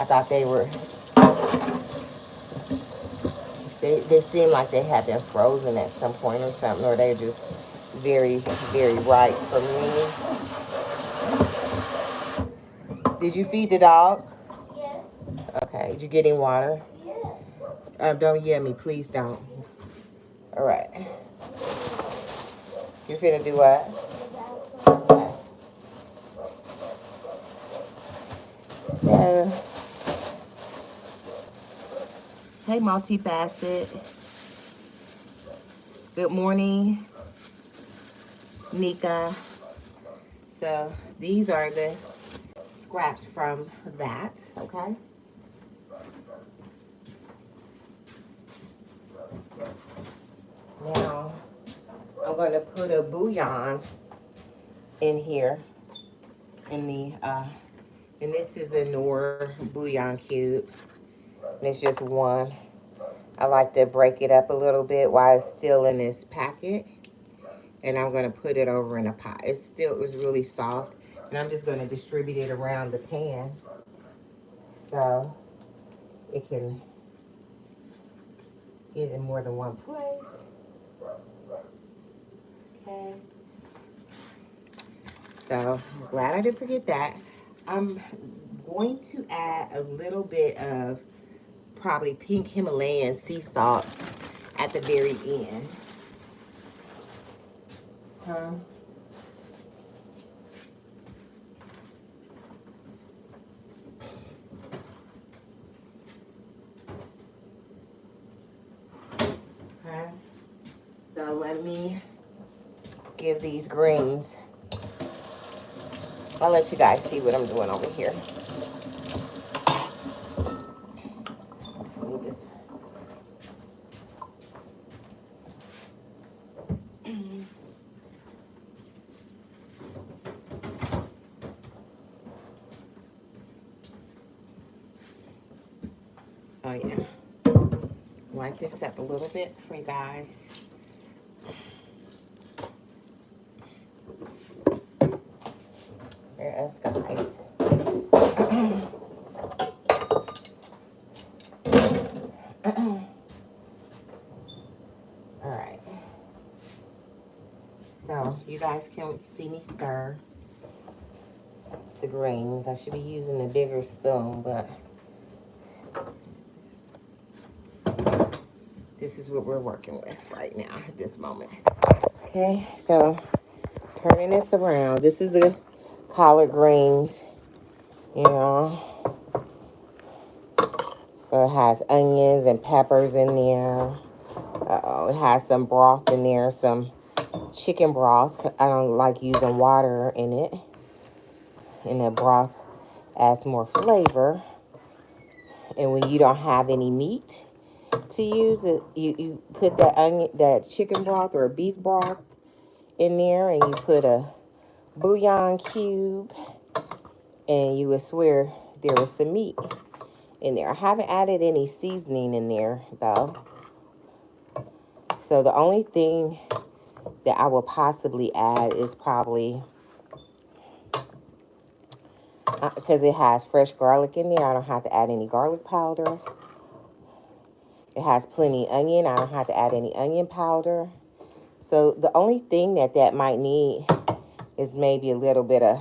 I thought they seemed like they had been frozen at some point or something, or they're just very, very ripe for me. Did you feed the dog? Yes. Okay. Did you get him water? Yeah. Don't yell at me, please don't. All right. You finna do what? Okay. So, hey, multi-facet. Good morning, Nika. So these are the scraps from that, okay? Now, I'm going to put a bouillon in here, and this is a Knorr bouillon cube. And it's just one. I like to break it up a little bit while it's still in this packet. And I'm going to put it over in a pot. It was really soft. And I'm just going to distribute it around the pan so it can get in more than one place. Okay. So I'm glad I didn't forget that. I'm going to add a little bit of probably pink Himalayan sea salt at the very end. Okay. So let me give these greens. I'll let you guys see what I'm doing over here. Let me just... Oh yeah. wipe this up a little bit for you guys. Here us guys. Alright. So you guys can see me stir the greens. I should be using a bigger spoon, but this is what we're working with right now at this moment. Okay, so turning this around. This is the collard greens, you know. So it has onions and peppers in there. It has some broth in there, some chicken broth. I don't like using water in it. And the broth adds more flavor. And when you don't have any meat to use, you put that chicken broth or beef broth in there, and you put a bouillon cube, and you would swear there was some meat in there. I haven't added any seasoning in there though. So the only thing that I will possibly add is probably, because it has fresh garlic in there, I don't have to add any garlic powder. It has plenty of onion. I don't have to add any onion powder. So the only thing that might need is maybe a little bit of,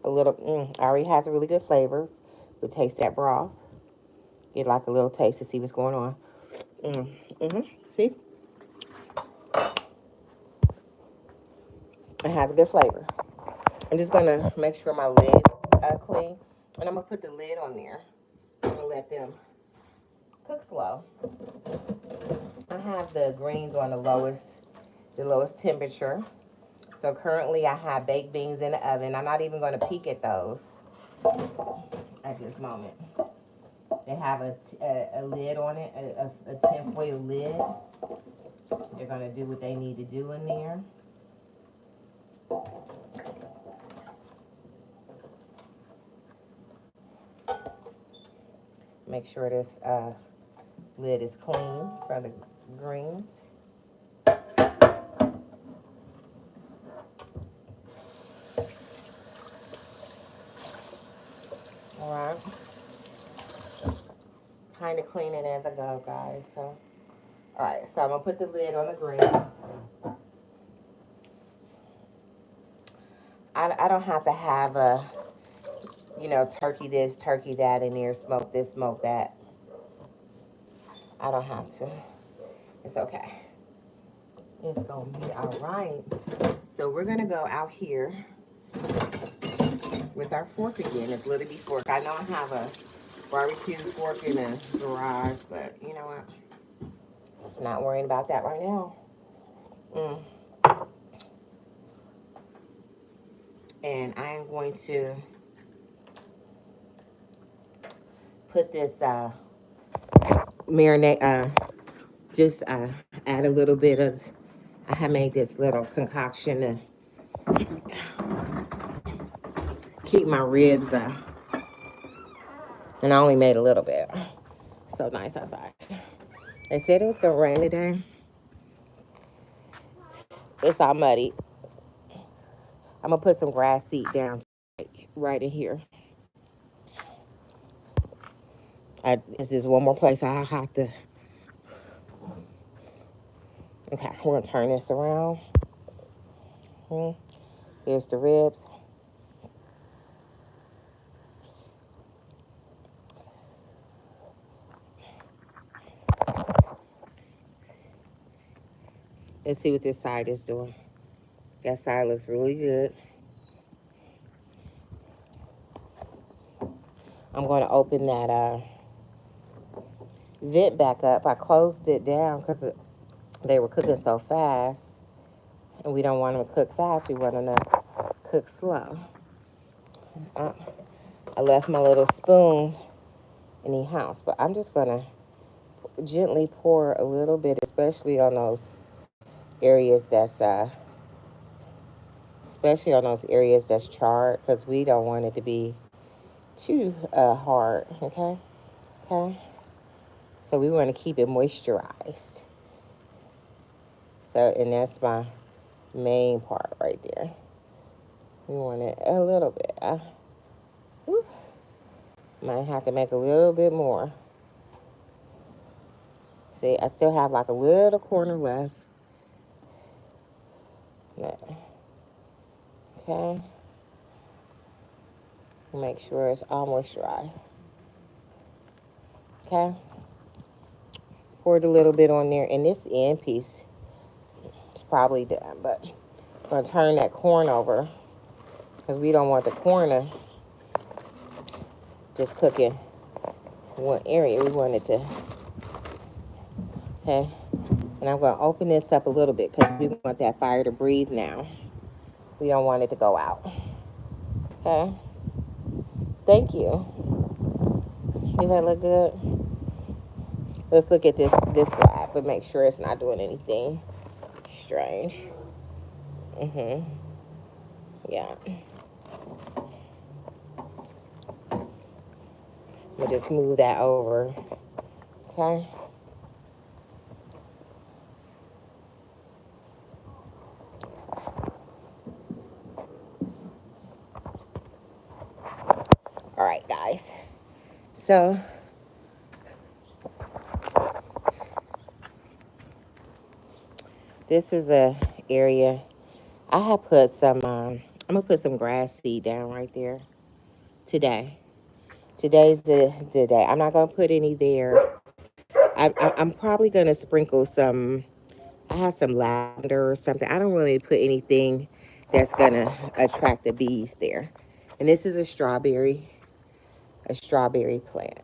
already has a really good flavor. We'll taste that broth. Get like a little taste to see what's going on. See? It has a good flavor. I'm just going to make sure my lid is clean. And I'm going to put the lid on there. I'm going to let them cook slow. I have the greens on the lowest temperature. So currently I have baked beans in the oven. I'm not even going to peek at those at this moment. They have a lid on it, a tinfoil lid. They're going to do what they need to do in there. Make sure this lid is clean for the greens. All right. Kind of clean it as I go, guys. So, all right. So I'm gonna put the lid on the greens. I don't have to have a, turkey this, turkey that in there, smoke this, smoke that. I don't have to. It's okay. It's gonna be all right. So we're gonna go out here with our fork again. It's Little B fork. I know I have a barbecue fork in the garage, but you know what? I'm not worrying about that right now. And I am going to put this marinate, just add a little bit of, I have made this little concoction to keep my ribs, and I only made a little bit. So nice outside. They said it was going to rain today. It's all muddy. I'm going to put some grass seed down right in here. This is one more place I have to. Okay, we're going to turn this around. Here's the ribs. Let's see what this side is doing. That side looks really good. I'm going to open that vent back up. I closed it down because they were cooking so fast. And we don't want them to cook fast. We want them to cook slow. I left my little spoon in the house. But I'm just going to gently pour a little bit, especially on those areas that's charred, because we don't want it to be too hard. Okay. So we want to keep it moisturized. So, and that's my main part right there. We want it a little bit. Might have to make a little bit more. See, I still have like a little corner left. Okay. Make sure it's almost dry. Okay. Poured a little bit on there, and this end piece is probably done, but I'm gonna turn that corn over because we don't want the corn to just cook in one area. We want it to, okay. And I'm gonna open this up a little bit because we want that fire to breathe now. We don't want it to go out. Okay. Thank you. Does that look good? Let's look at this slab and make sure it's not doing anything strange. Yeah. We'll just move that over. Okay. All right, guys. So this is a area I have put some. I'm gonna put some grass seed down right there today. Today's the day. I'm not gonna put any there. I'm probably gonna sprinkle some. I have some lavender or something. I don't really put anything that's gonna attract the bees there. And this is a strawberry plant.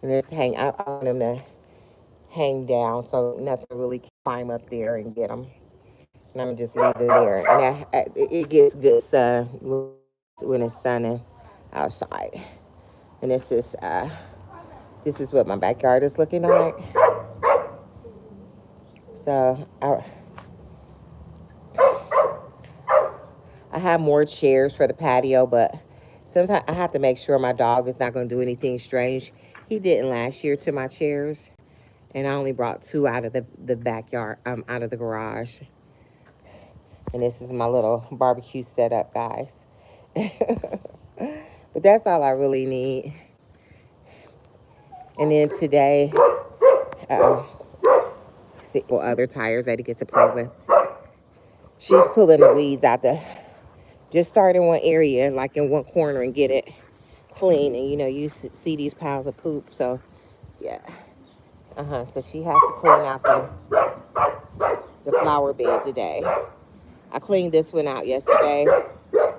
And this I want them to hang down so nothing really can climb up there and get them. And I'm gonna just leave it there. And it gets good sun when it's sunning outside. And this is what my backyard is looking like. So I have more chairs for the patio, but sometimes I have to make sure my dog is not going to do anything strange. He didn't last year to my chairs, and I only brought 2 out of the backyard, out of the garage. And this is my little barbecue setup, guys. But that's all I really need. And then today, other tires that he gets to play with. She's pulling the weeds out just start in one area, like in one corner, and get it clean. And you see these piles of poop. So yeah, so she has to clean out the flower bed today. I cleaned this one out yesterday.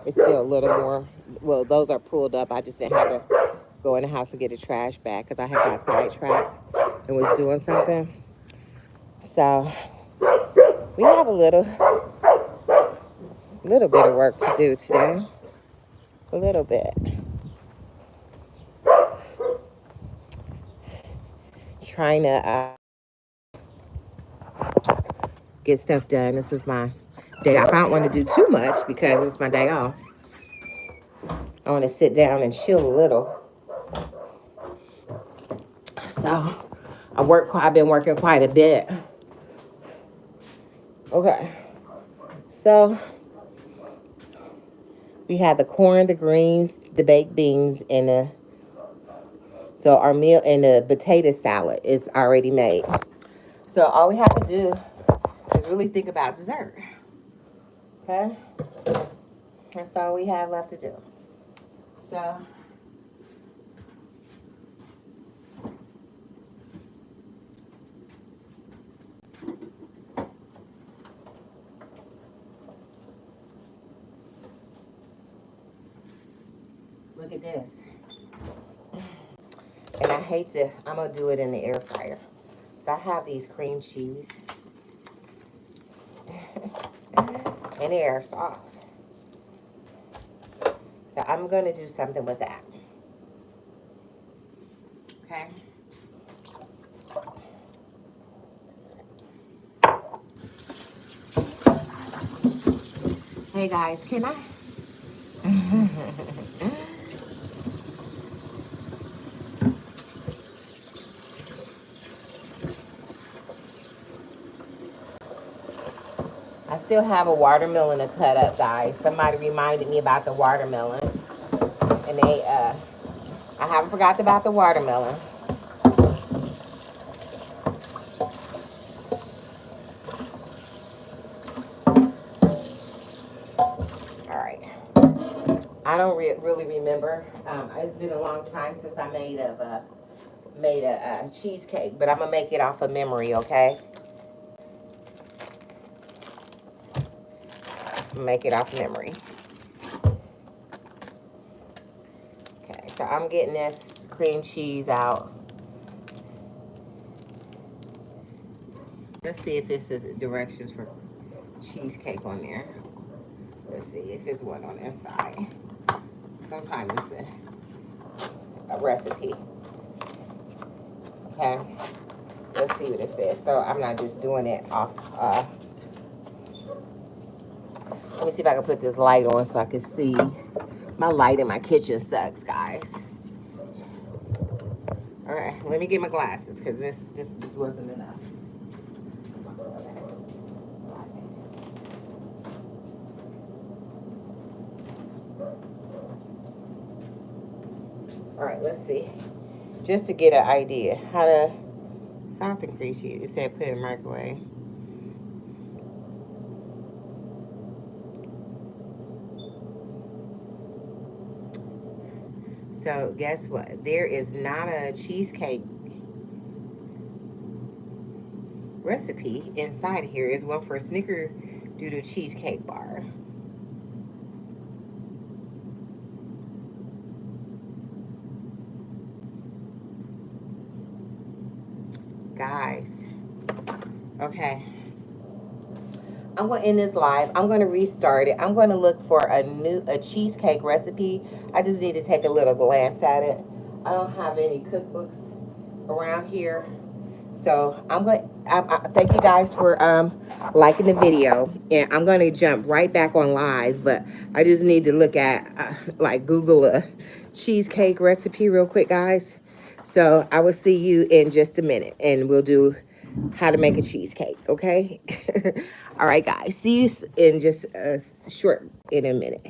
It's still a little more. Well, those are pulled up. I just didn't have to go in the house and get a trash bag because I had got sidetracked and was doing something. So we have a little bit of work to do today. A little bit. Trying to get stuff done. This is my day off. I don't want to do too much because it's my day off. I want to sit down and chill a little. So I've been working quite a bit. Okay. So we have the corn, the greens, the baked beans, and so our meal and the potato salad is already made. So all we have to do is really think about dessert. Okay? That's all we have left to do. So look at this. And I'm going to do it in the air fryer. So I have these cream cheese. And they are soft. So I'm going to do something with that. Okay? Hey guys, can I? still have a watermelon to cut up, guys. Somebody reminded me about the watermelon. And I haven't forgot about the watermelon. All right. I don't really remember. It's been a long time since I made a cheesecake, but I'm gonna make it off of memory, okay? Make it off memory. Okay, so I'm getting this cream cheese out. Let's see if it's the directions for cheesecake on there. Let's see if it's one on that side. Sometimes it's a recipe. Okay, let's see what it says. So I'm not just doing it off. Let me see if I can put this light on so I can see. My light in my kitchen sucks, guys. All right, let me get my glasses because this just wasn't enough. All right, let's see. Just to get an idea how to soften cream cheese. It said put it in the microwave. So guess what? There is not a cheesecake recipe inside of here. It's one for a snickerdoodle cheesecake bar. Guys, okay. I'm going to end this live. I'm going to restart it. I'm going to look for a cheesecake recipe. I just need to take a little glance at it. I don't have any cookbooks around here. So I thank you guys for liking the video, and I'm going to jump right back on live, but I just need to look at like Google a cheesecake recipe real quick, guys. So I will see you in just a minute, and we'll do how to make a cheesecake, okay? All right, guys. See you in just in a minute.